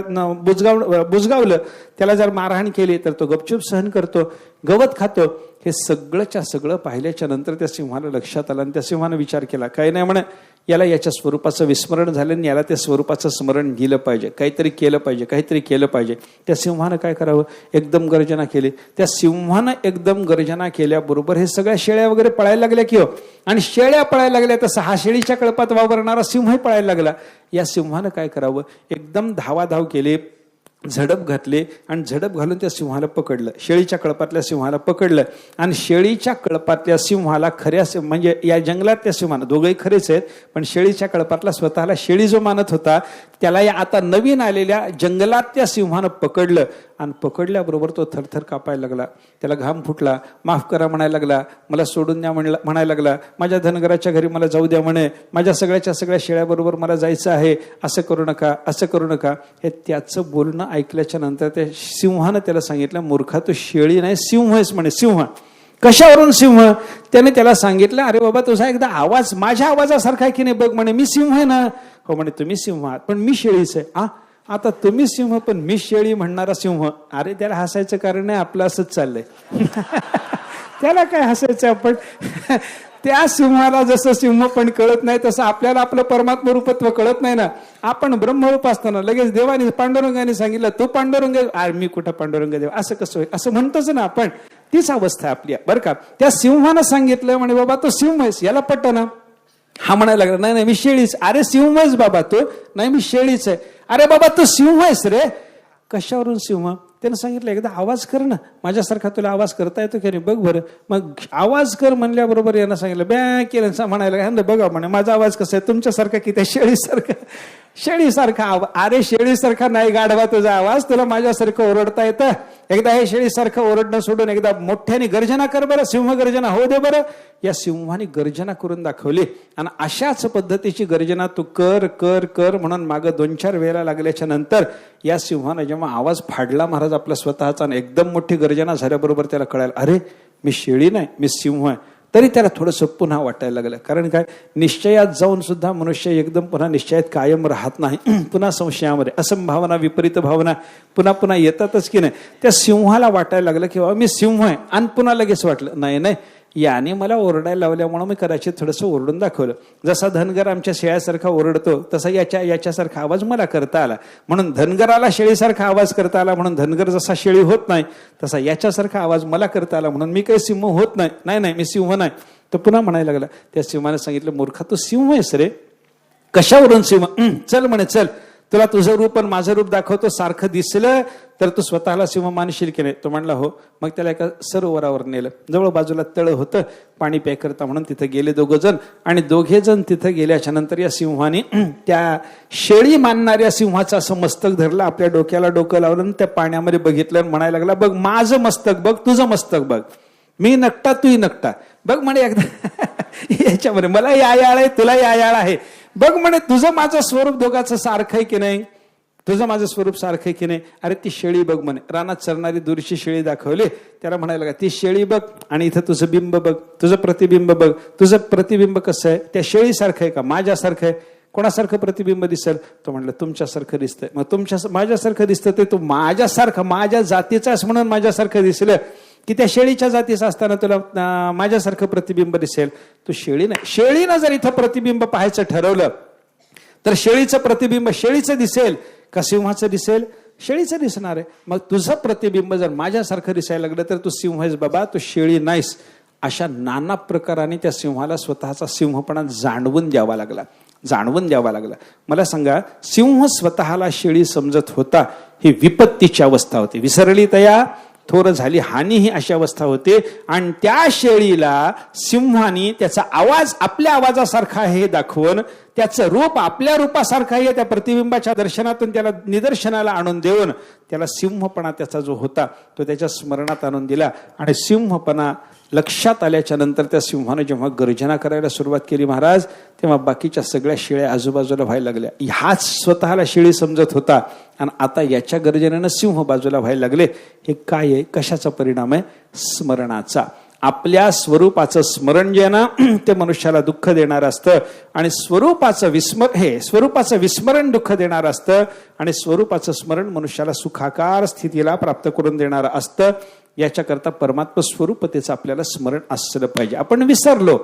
बुजगावलं, त्याला जर मारहाण केली तर तो गपचूप सहन करतो, गवत खातो. हे सगळंच्या सगळं पाहिल्याच्या नंतर त्या सिंहाला लक्षात आलं आणि त्या सिंहानं विचार केला, काही नाही म्हणे, याला याच्या स्वरूपाचं विस्मरण झालं आणि याला त्या स्वरूपाचं स्मरण दिलं पाहिजे, काहीतरी केलं पाहिजे. त्या सिंहानं काय करावं, एकदम गर्जना केली. त्या सिंहानं एकदम गर्जना केल्याबरोबर हे सगळ्या शेळ्या वगैरे पळायला लागल्या की हो. आणि शेळ्या पळायला लागल्या तसं हा शेळीच्या कळपात वावरणारा सिंहही पळायला लागला. या सिंहानं काय करावं, एकदम धावाधाव केली, झडप घातली आणि झडप घालून त्या सिंहाला पकडलं, शेळीच्या कळपातल्या सिंहाला पकडलं. आणि शेळीच्या कळपातल्या सिंहाला खऱ्या म्हणजे या जंगलातल्या सिंहानं, दोघंही खरेच आहेत, पण शेळीच्या कळपातला स्वतःला शेळी जो मानत होता त्याला या आता नवीन आलेल्या जंगलातल्या सिंहानं पकडलं. आणि पकडल्याबरोबर तो थरथर कापायला लागला, त्याला घाम फुटला, माफ करा म्हणायला लागला, मला सोडून द्या म्हणायला लागला, माझ्या धनगराच्या घरी मला जाऊ द्या म्हणे, माझ्या सगळ्याच्या सगळ्या शेळ्याबरोबर मला जायचं आहे, असं करू नका. हे त्याचं बोलणं ऐकल्याच्या नंतर त्या सिंहानं त्याला सांगितलं, मूर्खा तू शेळी नाही सिंह आहेस म्हणे. सिंह कशावरून सिंह? त्याने त्याला सांगितलं, अरे बाबा तुझा एकदा आवाज माझ्या आवाजासारखा आहे की नाही बघ म्हणे. मी सिंह आहे ना? हो म्हणे, तुम्ही सिंह आहात पण मी शेळीच आहे. आता तुम्ही सिंह पण मी शेळी म्हणणारा सिंह. अरे त्याला हसायचं कारण नाही, आपलं असंच चाललंय. त्याला काय हसायचं आपण? त्या सिंहाला जसं सिंह पण कळत नाही तसं आपल्याला आपलं परमात्म रूपत्व कळत नाही ना. आपण ब्रह्मरूप असताना लगेच देवाने पांडुरंगाने सांगितलं तू पांडुरंग, मी कुठं पांडुरंग देव, असं कसं होईल असं म्हणतोच ना आपण. तीच अवस्था आहे आपली बरं का. त्या सिंहानं सांगितलं म्हणे बाबा तो सिंह आहेस, याला पटतं ना. हा म्हणायला लागला, नाही मी शेळीच. अरे सिंह आहेस बाबा तू? नाही मी शेळीच आहे. अरे बाबा तू सिंह आहेस रे. कशावरून सिंह? त्यानं सांगितलं एकदा आवाज कर ना, माझ्यासारखा तुला आवाज करता येतो की नाही बघ बरं. मग आवाज कर म्हणल्याबरोबर यानं सांगितलं बॅ केलं, म्हणायला बघा म्हणे माझा आवाज कसा आहे, तुमच्यासारखा की त्या शेळीसारखा आवाज. अरे शेळीसारखा नाही गाढवा तुझा आवाज, तुला माझ्यासारखं ओरडता येतं. एकदा हे शेळीसारखं ओरडणं सोडून एकदा मोठ्याने गर्जना कर बरं, सिंह गर्जना हो दे बरं. या सिंहाने गर्जना करून दाखवली. आणि अशाच पद्धतीची गर्जना तू कर कर कर म्हणून मागं 2-4 वेळेला लागल्याच्या नंतर या सिंहाने जेव्हा आवाज फाडला महाराज आपला स्वतःचा, एकदम मोठी गर्जना झाल्याबरोबर त्याला कळायला, अरे मी शेळी नाही मी सिंह आहे. तरी त्याला थोडंसं पुन्हा वाटायला लागलं. कारण काय, निश्चयात जाऊन सुद्धा मनुष्य एकदम पुन्हा निश्चयात कायम राहत नाही. पुन्हा संशयामध्ये असंभावना विपरीत भावना पुन्हा येतातच की नाही. त्या सिंहाला वाटायला लागलं की बाबा मी सिंह आहे. आणि पुन्हा लगेच वाटलं नाही याने मला ओरडायला लावल्यामुळे मी कदाचित थोडंसं ओरडून दाखवलं. जसा धनगर आमच्या शेळ्यासारखा ओरडतो तसा याच्यासारखा आवाज मला करता आला. म्हणून धनगराला शेळीसारखा आवाज करता आला, म्हणून धनगर जसा शेळी होत नाही तसा याच्यासारखा आवाज मला करता आला, म्हणून मी काही सिंह होत नाही. नाही मी सिंह नाही. तो पुन्हा म्हणायला लागला. त्या सिंहाने सांगितलं, मूर्खा तू सिंह आहेस रे. कशावरून सिंह? चल म्हणे, चल तुला तुझं रूप आणि माझं रूप दाखवतो, सारखं दिसलं तर तू स्वतःला सिंह मानशील की नाही? तो म्हणला हो. मग त्याला एका सरोवरावर नेलं. जवळ बाजूला तळ होतं, पाणी प्याय करता म्हणून तिथे गेले दोघं जण. आणि दोघे जण तिथे गेल्याच्या नंतर या सिंहाने त्या शेळी मानणाऱ्या सिंहाचं असं मस्तक धरलं, आपल्या डोक्याला डोकं लावलं आणि त्या पाण्यामध्ये बघितलं आणि म्हणायला लागला, बघ माझं मस्तक बघ, तुझं मस्तक बघ, मी नकटा तूही नकटा बघ म्हणे एकदा याच्यामध्ये मला यायाळ आहे, तुला यायाळ आहे, बघ म्हणे तुझं माझं स्वरूप दोघांचं सारखं आहे की नाही, तुझं माझं स्वरूप सारखं आहे की नाही. अरे ती शेळी बघ म्हणे. रानात चरणारी दूरची शेळी दाखवली. त्याला म्हणायला लागला, ती शेळी बघ आणि इथं तुझं बिंब बघ, तुझं प्रतिबिंब बघ. तुझं प्रतिबिंब कसं आहे? त्या शेळीसारखं आहे का माझ्यासारखं आहे? कोणासारखं प्रतिबिंब दिसेल? तो म्हणलं तुमच्यासारखं दिसतंय. मग माझ्यासारखं दिसतं ते तू माझ्यासारखं, माझ्या जातीचाच म्हणून माझ्यासारखं दिसलं की त्या शेळीच्या जातीचं असताना तुला माझ्यासारखं प्रतिबिंब दिसेल? तू शेळी नाही. शेळीनं जर इथं प्रतिबिंब पाहायचं ठरवलं तर शेळीचं प्रतिबिंब शेळीचं दिसेल का सिंहाचं दिसेल? शेळीचं दिसणार आहे. मग तुझं प्रतिबिंब जर माझ्यासारखं दिसायला लागलं तर तू सिंह आहेस बाबा, तू शेळी नाहीस. अशा नाना प्रकाराने त्या सिंहाला स्वतःचा सिंहपणा जाणवून द्यावा लागला. मला सांगा, सिंह स्वतःला शेळी समजत होता ही विपत्तीची अवस्था होती. विसरली तया थोर झाली हानी ही अशी अवस्था होते. आणि त्या शेळीला सिंहानी त्याचा आवाज आपल्या आवाजासारखा आहे हे दाखवून, त्याचं रूप आपल्या रूपासारखं आहे त्या प्रतिबिंबाच्या दर्शनातून त्याला निदर्शनाला आणून देऊन त्याला सिंहपणा त्याचा जो होता तो त्याच्या स्मरणात आणून दिला. आणि सिंहपणा लक्षात आल्याच्या नंतर त्या सिंहाने जेव्हा गर्जना करायला सुरुवात केली महाराज, तेव्हा बाकीच्या सगळ्या शेळ्या आजूबाजूला व्हायला लागल्या. ह्याच स्वतःला शेळी समजत होता आणि आता याच्या गर्जनेनं सिंह बाजूला व्हायला लागले. हे काय आहे? कशाचा परिणाम आहे? स्मरणाचा. आपल्या स्वरूपाचं स्मरण जे ना ते मनुष्याला दुःख देणार असतं आणि स्वरूपाचं विस्मरण दुःख देणार असतं आणि स्वरूपाचं स्मरण मनुष्याला सुखाकार स्थितीला प्राप्त करून देणार असतं. याच्याकरता परमात्मा स्वरूपतेचं आपल्याला स्मरण असलं पाहिजे. आपण विसरलो,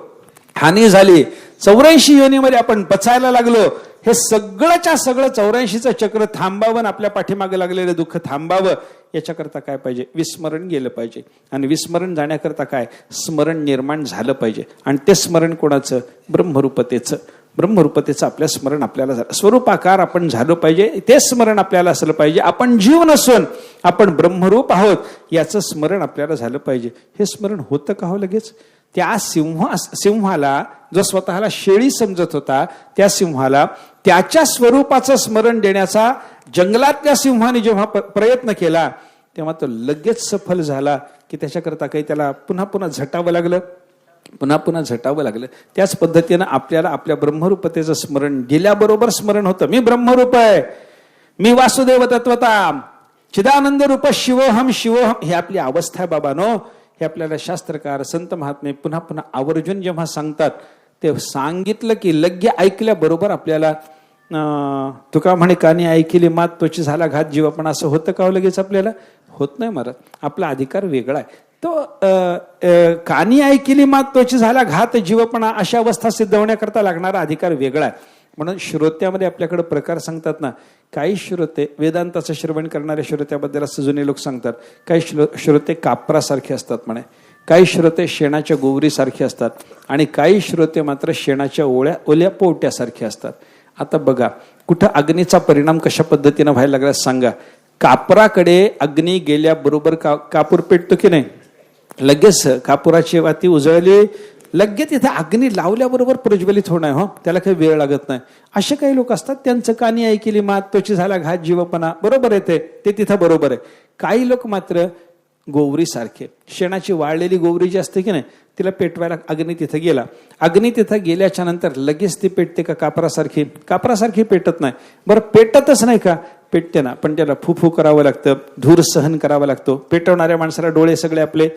हानी झाली, 84 योनीमध्ये आपण पचायला लागलो. हे सगळंच्या सगळं 84चं चक्र थांबावं, आपल्या पाठीमागे लागलेलं दुःख थांबावं. याच्याकरता काय पाहिजे? विस्मरण गेलं पाहिजे. आणि विस्मरण जाण्याकरता काय? स्मरण निर्माण झालं पाहिजे. आणि ते स्मरण कोणाचं? ब्रह्मरूपतेचं आपल्या स्मरण आपल्याला झालं. स्वरूपाकार आपण झालो पाहिजे, ते स्मरण आपल्याला असलं पाहिजे. आपण जीव नसून आपण ब्रह्मरूप आहोत याचं स्मरण आपल्याला झालं पाहिजे. हे स्मरण होतं का हो लगेच? त्या सिंहाला जो स्वतःला शेळी समजत होता, त्या सिंहाला त्याच्या स्वरूपाचं स्मरण देण्याचा जंगलातल्या सिंहाने जेव्हा प्रयत्न केला तेव्हा तो लगेच सफल झाला की त्याच्याकरता काही त्याला पुन्हा झटावं लागलं. त्याच पद्धतीनं आपल्याला आपल्या ब्रह्मरूपतेचं स्मरण गेल्याबरोबर स्मरण होतं. मी ब्रह्मरूप आहे, मी वासुदेव तत्वता, चिदानंद रूप शिवोहम. हे आपली अवस्था आहे बाबानो. हे आपल्याला शास्त्रकार संत महात्मे पुन्हा आवर्जून जेव्हा सांगतात, ते सांगितलं की लग्गे ऐकल्याबरोबर आपल्याला तुका म्हणे कानी ऐकिली मात तोची झाला घात जीव. पण असं होतं का लगेच? आपल्याला होत नाही महाराज. आपला अधिकार वेगळा आहे. तो कानी ऐकिली मात तोची झाला घात जीवपणा अशा अवस्था सिद्धवण्याकरता लागणारा अधिकार वेगळा आहे. म्हणून श्रोत्यामध्ये आपल्याकडे प्रकार सांगतात ना. काही श्रोते वेदांताचं श्रवण करणाऱ्या श्रोत्याबद्दल असं जुने लोक सांगतात. काही श्रोते कापरासारखे असतात म्हणे, काही श्रोते शेणाच्या गोवरीसारखे असतात आणि काही श्रोते मात्र शेणाच्या ओल्या पोवट्यासारखे असतात. आता बघा, कुठं अग्नीचा परिणाम कशा पद्धतीनं व्हायला लागला सांगा. कापराकडे अग्नी गेल्याबरोबर कापूर पेटतो की नाही? लगेच कापुराची वाती उजळली, लगेच तिथं अग्नी लावल्याबरोबर प्रज्वलित होणार हो, त्याला काही वेळ लागत नाही. असे काही लोक असतात, त्यांचं कानी ऐकिली मात तोची झाला घात जीवपणा, बरोबर येते ते तिथं बरोबर आहे. काही लोक मात्र गोवरी सारखे, शेणाची वाळलेली गोवरी जी असते की नाही, तिला पेटवायला अग्नी तिथं गेला. अग्नी तिथं गेल्याच्या नंतर लगेच ती पेटते का? कापरासारखी पेटत नाही. बरं पेटतच नाही का? पेटते ना, पण त्याला फुफू करावं लागतं, धूर सहन करावा लागतो. पेटवणाऱ्या माणसाला डोळे सगळे आपले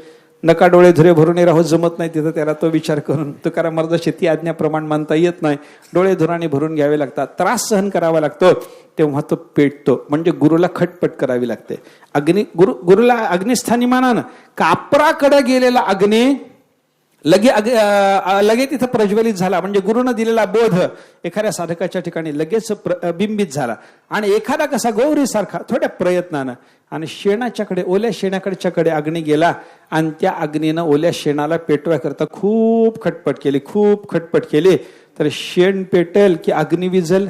नका डोळे धुरे भरून राहू जमत नाही तिथं, त्याला तो विचार करून तुकाराम महाराजांची ती आज्ञाप्रमाण मानता येत नाही. डोळे धुराने भरून घ्यावे लागतात, त्रास सहन करावा लागतो, तेव्हा तो पेटतो. म्हणजे गुरुला खटपट करावी लागते. गुरुला अग्निस्थानी मानानं कापराकडे गेलेला अग्नी लगेच तिथं प्रज्वलित झाला, म्हणजे गुरुनं दिलेला बोध एखाद्या साधकाच्या ठिकाणी लगेच बिंबित झाला. आणि एखादा कसा गौरीसारखा थोड्या प्रयत्नानं आणि शेणाच्याकडे, ओल्या शेणाकडच्याकडे अग्नी गेला आणि त्या अग्नीनं ओल्या शेणाला पेटवायकरता खूप खटपट केली तर शेण पेटेल की अग्नी विझल?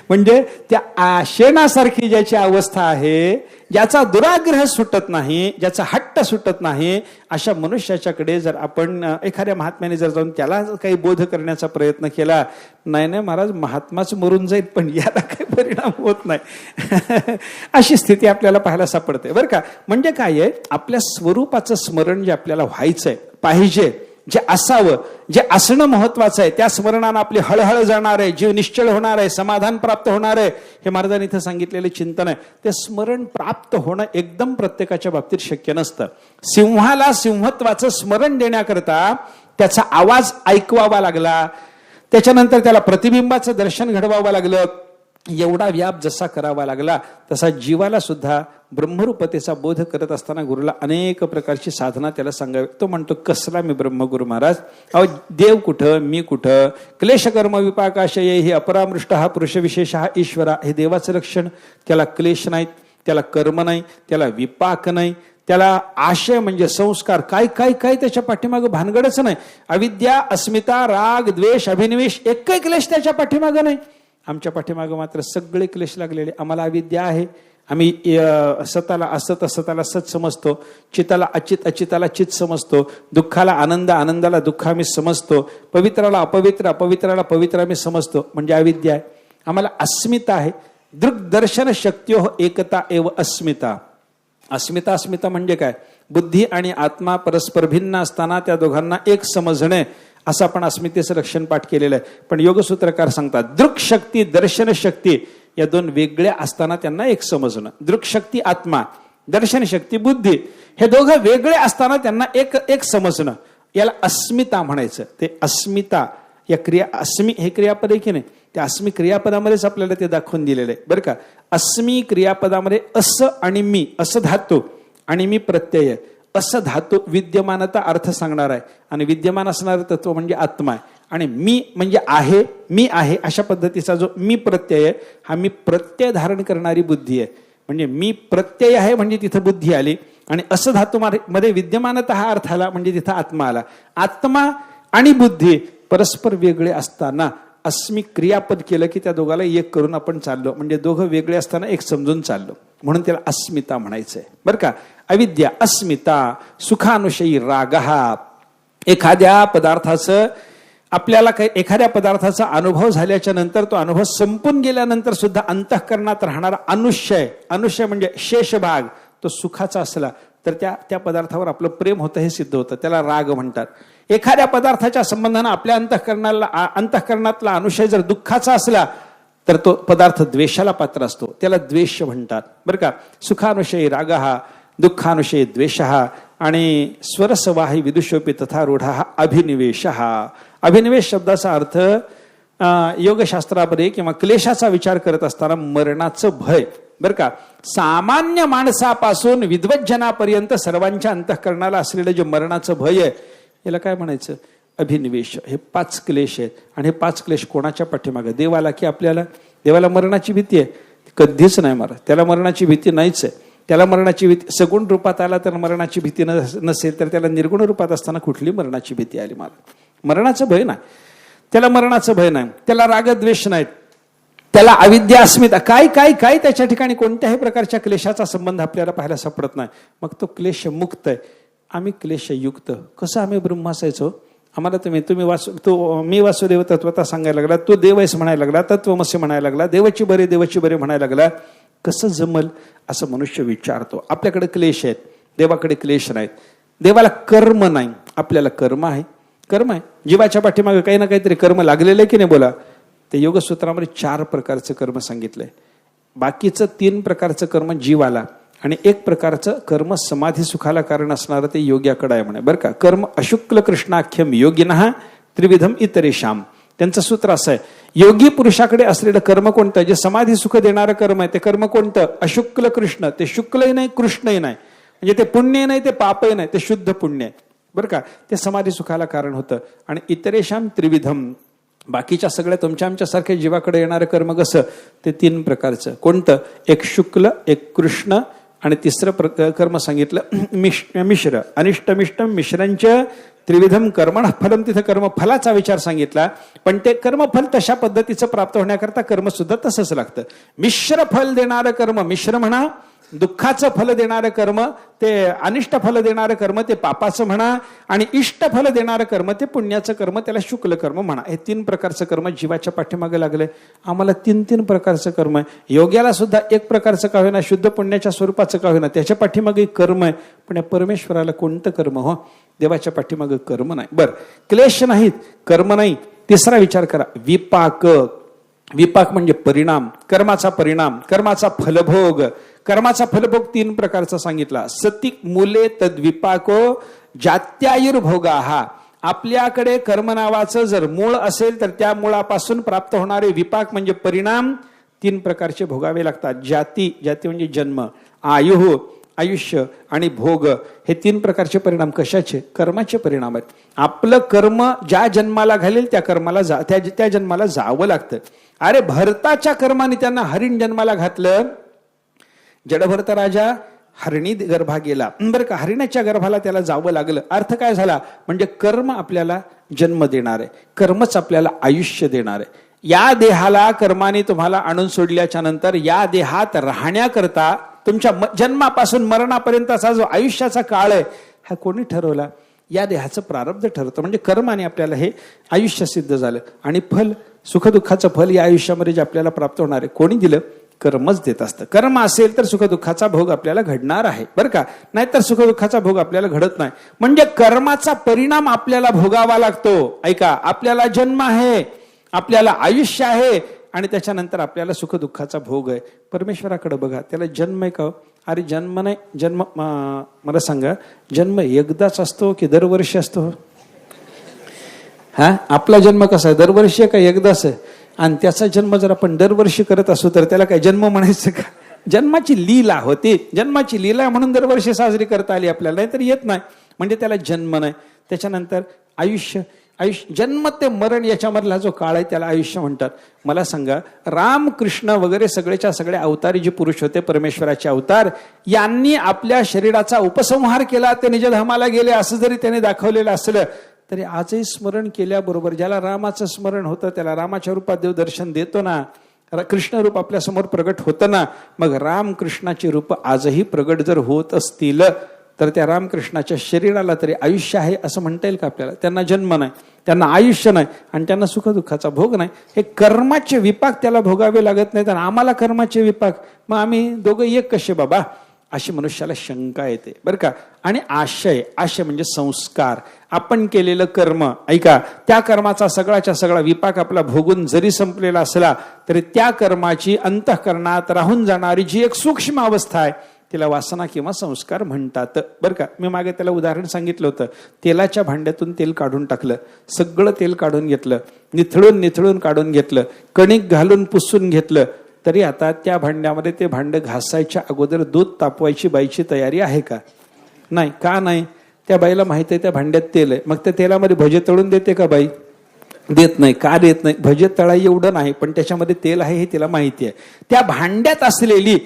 म्हणजे त्या शेणासारखी ज्याची अवस्था आहे, ज्याचा दुराग्रह सुटत नाही, ज्याचा हट्ट सुटत नाही, अशा मनुष्याच्याकडे जर आपण एखाद्या महात्म्याने जर जाऊन त्याला काही बोध करण्याचा प्रयत्न केला, नाही महाराज महात्माच मरून जाईल पण याला काही परिणाम होत नाही. अशी स्थिती आपल्याला पाहायला सापडते बरं का. म्हणजे काय आहे, आपल्या स्वरूपाचं स्मरण जे आपल्याला व्हायचंय पाहिजे, जे असावं, जे असणं महत्वाचं आहे, त्या स्मरणानं आपली हळहळ जाणार आहे, जीव निश्चळ होणार आहे, समाधान प्राप्त होणार आहे. हे महाराजांनी इथं सांगितलेले चिंतन आहे. ते स्मरण प्राप्त होणं एकदम प्रत्येकाच्या बाबतीत शक्य नसतं. सिंहाला सिंहत्वाचं स्मरण देण्याकरता त्याचा आवाज ऐकवावा लागला, त्याच्यानंतर त्याला प्रतिबिंबाचं दर्शन घडवावं लागलं. एवढा व्याप जसा करावा लागला तसा जीवाला सुद्धा ब्रह्मरूपतेचा बोध करत असताना गुरुला अनेक प्रकारची साधना त्याला सांगावी. तो म्हणतो, कसला मी ब्रह्मगुरु महाराज? अहो देव कुठं, मी कुठं? क्लेश कर्म विपाकाशय ही अपरामृष्ट हा पुरुष विशेष हा ईश्वरा. हे देवाचं लक्षण. त्याला क्लेश नाहीत, त्याला कर्म नाही, त्याला विपाक नाही, त्याला आशय म्हणजे संस्कार काय काय काय त्याच्या पाठीमागं भानगडच नाही. अविद्या, अस्मिता, राग, द्वेष, अभिनिवेश, एकही क्लेश त्याच्या पाठीमागं नाही. आमच्या पाठीमागं मात्र सगळे क्लेश लागलेले. आम्हाला अविद्या आहे, आम्ही सताला असत, असताला सत समजतो, चिताला अचित, अचिताला चित समजतो, दुःखाला आनंद, आनंदाला दुःख आम्ही समजतो, पवित्राला अपवित्र, अपवित्राला पवित्र आम्ही समजतो, म्हणजे अविद्या आहे. आम्हाला अस्मिता आहे. दृग्दर्शन शक्त्यो एकता एव अस्मिता. अस्मिता, अस्मिता म्हणजे काय? बुद्धी आणि आत्मा परस्पर भिन्न असताना त्या दोघांना एक समजणे, असं आपण अस्मितेचं लक्षण पाठ केलेलं आहे. पण योगसूत्रकार सांगतात, दृक्शक्ती, दर्शन शक्ती या दोन वेगळ्या असताना त्यांना एक समजणं. दृक्शक्ती आत्मा, दर्शन शक्ती बुद्धी, हे दोघं वेगळे असताना त्यांना एक समजणं, याला अस्मिता म्हणायचं. ते अस्मिता या क्रिया, अस्मी हे क्रियापद आहे की नाही, त्या अस्मी क्रियापदामध्येच आपल्याला ते दाखवून दिलेलं आहे बरं का. अस्मी क्रियापदामध्ये अस आणि मी, असं धातू आणि मी प्रत्यय, असं धातू विद्यमानता अर्थ सांगणार आहे आणि विद्यमान असणारं तत्व म्हणजे आत्मा आहे. आणि मी म्हणजे आहे, मी आहे अशा पद्धतीचा जो मी प्रत्यय आहे, हा मी प्रत्यय धारण करणारी बुद्धी आहे. म्हणजे मी प्रत्यय आहे म्हणजे तिथं बुद्धी आली, आणि असं धातू मध्ये विद्यमानता हा अर्थ आला म्हणजे तिथं आत्मा आला. आत्मा आणि बुद्धी परस्पर वेगळे असताना अस्मी क्रियापद केलं की त्या दोघाला एक करून आपण चाललो, म्हणजे दोघं वेगळे असताना एक समजून चाललो, म्हणून त्याला अस्मिता म्हणायचंय बरं का. अविद्या, अस्मिता, सुखानुषयी रागहा. एखाद्या पदार्थाचं आपल्याला काही एखाद्या पदार्थाचा अनुभव झाल्याच्या नंतर, तो अनुभव संपून गेल्यानंतर सुद्धा अंतःकरणात राहणारा अनुशय, अनुशय म्हणजे शेष भाग, तो सुखाचा असला तर त्या पदार्थावर आपलं प्रेम होतं हे सिद्ध होतं, त्याला राग म्हणतात. एखाद्या पदार्थाच्या संबंधानं आपल्या अंतःकरणातला अनुशय जर दुःखाचा असला तर तो पदार्थ द्वेषाला पात्र असतो, त्याला द्वेष म्हणतात बरं का. सुखानुषयी रागहा, दुःखानुषयी द्वेषहा, आणि स्वरसवाही विदुषोपी तथा रूढा अभिनिवेशहा. अभिनिवेश शब्दाचा अर्थ योगशास्त्रामध्ये किंवा क्लेशाचा विचार करत असताना मरणाचं भय बरं का. सामान्य माणसापासून विद्वज्जनापर्यंत सर्वांच्या अंतःकरणाला असलेलं जे मरणाचं भय आहे, याला काय म्हणायचं? अभिनिवेश. हे 5 क्लेश आहेत. आणि हे 5 क्लेश कोणाच्या पाठीमागे? देवाला की आपल्याला? देवाला मरणाची भीती आहे? कधीच नाही महाराज, त्याला मरणाची भीती नाहीच आहे. त्याला मरणाची भीती सगुण रूपात आला तर मरणाची भीती नसेल, तर त्याला निर्गुण रूपात असताना कुठली मरणाची भीती आली? मला मरणाचं भय नाही, त्याला मरणाचं भय नाही, त्याला रागद्वेष नाहीत, त्याला अविद्या, अस्मिता, काय काय काय त्याच्या ठिकाणी कोणत्याही प्रकारच्या क्लेशाचा संबंध आपल्याला पाहायला सापडत नाही. मग तो क्लेश मुक्त आहे. आम्ही क्लेशयुक्त. कसं आम्ही ब्रह्म असायचो? आम्हाला मी वासुदेव तत्वता सांगायला लागला, तो देव आहेस म्हणायला लागला, तत्वमसी म्हणायला लागला, देवाची बरे म्हणायला लागला. कसं जमल असं मनुष्य विचारतो. आपल्याकडे क्लेश आहेत, देवाकडे क्लेश नाहीत. देवाला कर्म नाही, आपल्याला कर्म आहे. कर्म आहे, जीवाच्या पाठीमागे काही ना काहीतरी कर्म लागलेलं आहे की नाही बोला. ते योगसूत्रामध्ये 4 प्रकारचं कर्म सांगितलंय. बाकीचं 3 प्रकारचं कर्म जीवाला आणि 1 प्रकारचं कर्म समाधी सुखाला कारण असणारं ते योग्याकडे आहे म्हणे बरं का. कर्म अशुक्ल कृष्णाख्यम योगिनः त्रिविधम इतरेषाम. त्यांचं सूत्र असं आहे, योगी पुरुषाकडे असलेलं कर्म कोणतं? जे समाधी सुख देणारं कर्म आहे ते कर्म कोणतं? अशुक्ल कृष्ण. ते शुक्लही नाही, कृष्णही नाही. म्हणजे ते पुण्य नाही, ते पापही नाही, ते शुद्ध पुण्य आहे बरं का. ते समाधी सुखाला कारण होतं. आणि इतरेशाम त्रिविधम, बाकीच्या सगळ्या तुमच्या आमच्यासारख्या जीवाकडे येणारं कर्म कसं, ते 3 प्रकारचं. कोणतं? एक शुक्ल, एक कृष्ण, आणि तिसरं कर्म सांगितलं मिश्र. अनिष्टमिष्टम मिश्रंच त्रिविधम कर्मण फलम. तिथं कर्मफलाचा विचार सांगितला, पण ते कर्मफल तशा पद्धतीचं प्राप्त होण्याकरता कर्म सुद्धा तसंच लागतं. मिश्र फल देणारं कर्म, मिश्र म्हणा, दुःखाचं फल देणारं कर्म ते अनिष्ट फल देणारं कर्म ते पापाचं म्हणा, आणि इष्ट फल देणारं कर्म ते पुण्याचं कर्म, त्याला शुक्ल कर्म म्हणा. हे 3 प्रकारचं कर्म जीवाच्या पाठीमागे लागलंय. आम्हाला 3 प्रकारचं कर्म आहे. योग्याला सुद्धा 1 प्रकारचं का होईना, शुद्ध पुण्याच्या स्वरूपाचं का होईना, त्याच्या पाठीमागे कर्म आहे. पण या परमेश्वराला कोणतं कर्म? हो, देवाच्या पाठीमागे कर्म नाही. बरं, क्लेश नाहीत, कर्म नाही. तिसरा विचार करा, विपाक. विपाक म्हणजे परिणाम, कर्माचा परिणाम, कर्माचा फलभोग. कर्माचा फलभोग 3 प्रकारचा सांगितला. सतिक मूले तद्विपाको जात्यायुर्भोगा. हा आपल्याकडे कर्म नावाचं जर मूळ असेल तर त्या मुळापासून प्राप्त होणारे विपाक म्हणजे परिणाम 3 प्रकारचे भोगावे लागतात. जाती, जाती म्हणजे जन्म, आयुः आयुष्य, आणि भोग. हे 3 प्रकारचे परिणाम कशाचे? कर्माचे परिणाम आहेत. आपलं कर्म ज्या जन्माला घालेल त्या कर्माला त्या जन्माला जावं लागतं. अरे भरताच्या कर्माने त्यांना हरिण जन्माला घातलं. जडभरत राजा हरिणी गर्भा गेला बरं का, हरिणाच्या गर्भाला त्याला जावं लागलं. अर्थ काय झाला? म्हणजे कर्म आपल्याला जन्म देणार आहे, कर्मच आपल्याला आयुष्य देणार आहे. या देहाला कर्माने तुम्हाला आणून सोडल्याच्या नंतर या देहात राहण्याकरता तुमच्या जन्मापासून मरणापर्यंतचा जो आयुष्याचा काळ आहे हा कोणी ठरवला? या देहाचं प्रारब्ध ठरतं. म्हणजे कर्माने आपल्याला हे आयुष्य सिद्ध झालं. आणि फल, सुखदुःखाचं फल या आयुष्यामध्ये जे आपल्याला प्राप्त होणार आहे कोणी दिलं? कर्मच देत असतं. कर्म असेल तर सुखदुःखाचा भोग आपल्याला घडणार आहे बरं का, नाहीतर सुखदुःखाचा भोग आपल्याला घडत नाही. म्हणजे कर्माचा परिणाम आपल्याला भोगावा लागतो. ऐका, आपल्याला जन्म आहे, आपल्याला आयुष्य आहे, आणि त्याच्यानंतर आपल्याला सुखदुःखाचा भोग आहे. परमेश्वराकडे बघा, त्याला जन्म आहे का? अरे जन्म नाही. जन्म मला सांगा, जन्म एकदाच असतो की दरवर्षी असतो? हा, आपला जन्म कसा आहे? दरवर्षी का एकदाच आहे? आणि त्याचा जन्म जर आपण दरवर्षी करत असू तर त्याला काय जन्म म्हणायचं का? जन्माची लीला होती, जन्माची लीला म्हणून दरवर्षी साजरी करता आली आपल्याला, नाहीतर येत नाही. म्हणजे त्याला जन्म नाही. त्याच्यानंतर आयुष्य, जन्म ते मरण याच्यामधला जो काळ आहे त्याला आयुष्य म्हणतात. मला सांगा, राम कृष्ण वगैरे सगळेच्या सगळे अवतारी जे पुरुष होते, परमेश्वराचे अवतार, यांनी आपल्या शरीराचा उपसंहार केला, ते निजधामाला गेले असं जरी त्याने दाखवलेलं असलं तरी आजही स्मरण केल्याबरोबर ज्याला रामाचं स्मरण होतं त्याला रामाच्या रूपात देव दर्शन देतो ना, कृष्ण रूप आपल्या समोर प्रगट होतं ना. मग राम कृष्णाची रूप आजही प्रगट जर होत असतील तर त्या रामकृष्णाच्या शरीराला तरी आयुष्य आहे असं म्हणता येईल का आपल्याला? त्यांना जन्म नाही, त्यांना आयुष्य नाही, आणि त्यांना सुखदुःखाचा भोग नाही. हे कर्माचे विपाक त्याला भोगावे लागत नाहीत, आणि आम्हाला कर्माचे विपाक, मग आम्ही दोघं एक कसे बाबा? अशी मनुष्याला शंका येते बरं का. आणि आशय, आशय म्हणजे संस्कार, आपण केलेलं कर्म. ऐका, त्या कर्माचा सगळाच्या सगळा विपाक आपला भोगून जरी संपलेला असला तरी त्या कर्माची अंतःकरणात राहून जाणारी जी एक सूक्ष्म अवस्था आहे तिला वासना किंवा संस्कार म्हणतात बरं का. मी मागे त्याला उदाहरण सांगितलं होतं. तेलाच्या भांड्यातून तेल काढून टाकलं, सगळं तेल काढून घेतलं, निथळून काढून घेतलं, कणिक घालून पुसून घेतलं, तरी आता त्या भांड्यामध्ये ते भांड घासायच्या अगोदर दूध तापवायची बाईची तयारी आहे का? नाही. का नाही? त्या बाईला माहित आहे त्या भांड्यात तेल आहे. मग त्या तेलामध्ये भजे तळून देते का बाई? देत नाही. का देत नाही? भजे तळाई एवढं नाही, पण त्याच्यामध्ये तेल आहे हे तिला माहिती आहे. त्या भांड्यात असलेली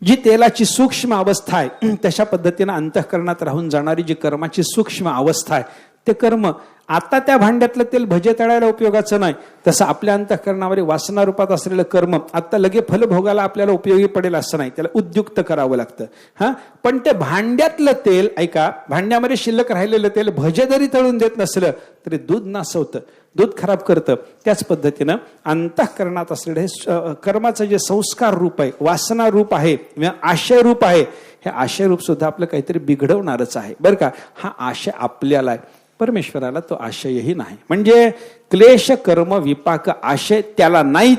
जी तेलाची सूक्ष्म अवस्था आहे, तशा पद्धतीनं अंतःकरणात राहून जाणारी जी कर्माची सूक्ष्म अवस्था आहे, ते कर्म आता त्या भांड्यातलं तेल भजे तळायला उपयोगाचं नाही. तसं आपल्या अंतःकरणावर वासना रूपात असलेलं कर्म आता लगे फलभोगाला आपल्याला उपयोगी पडेल असं नाही, त्याला उद्युक्त करावं लागतं. हा, पण ते भांड्यातलं तेल, ऐका, भांड्यामध्ये शिल्लक राहिलेलं तेल भजे जरी तळून देत नसलं तरी दूध नासवतं, दूध खराब करतं. त्याच पद्धतीनं अंतःकरणात असलेलं हे कर्माचं जे संस्कार रूप आहे, वासना रूप आहे, आशय रूप आहे, हे आशय रूप सुद्धा आपलं काहीतरी बिघडवणारच आहे बरं का. हा आशय आपल्याला आहे, परमेश्वराला तो आशयही नाही. म्हणजे क्लेश कर्म विपाक आशय त्याला नाही,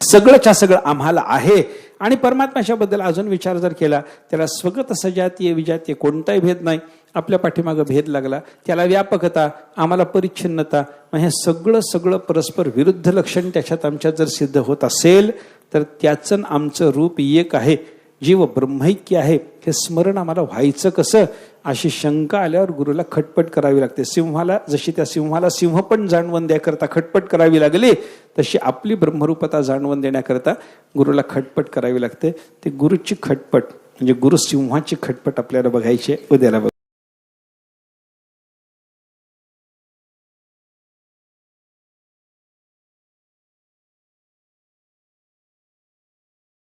सगळंच्या सगळं आम्हाला आहे. आणि परमात्म्याच्या बद्दल अजून विचार जर केला, त्याला स्वगत सजातीय विजातीय कोणताही भेद नाही. आपल्या पाठीमागं भेद लागला, त्याला व्यापकता, आम्हाला परिच्छिन्नता, मग हे सगळं परस्पर विरुद्ध लक्षण त्याच्यात आमच्यात जर सिद्ध होत असेल तर त्याचं आमचं रूप एक आहे. जीव ब्रह्मैक्य आहे हे स्मरण आम्हाला व्हायचं कसं, अशी शंका आल्यावर गुरुला खटपट करावी लागते. सिंहाला जशी त्या सिंहाला सिंहपण जाणवून द्याकरता खटपट करावी लागली, तशी आपली ब्रह्मरूपता जाणवून देण्याकरता गुरुला खटपट करावी लागते. ते गुरुची खटपट म्हणजे गुरु सिंहाची खटपट आपल्याला बघायची, उद्याला बघू.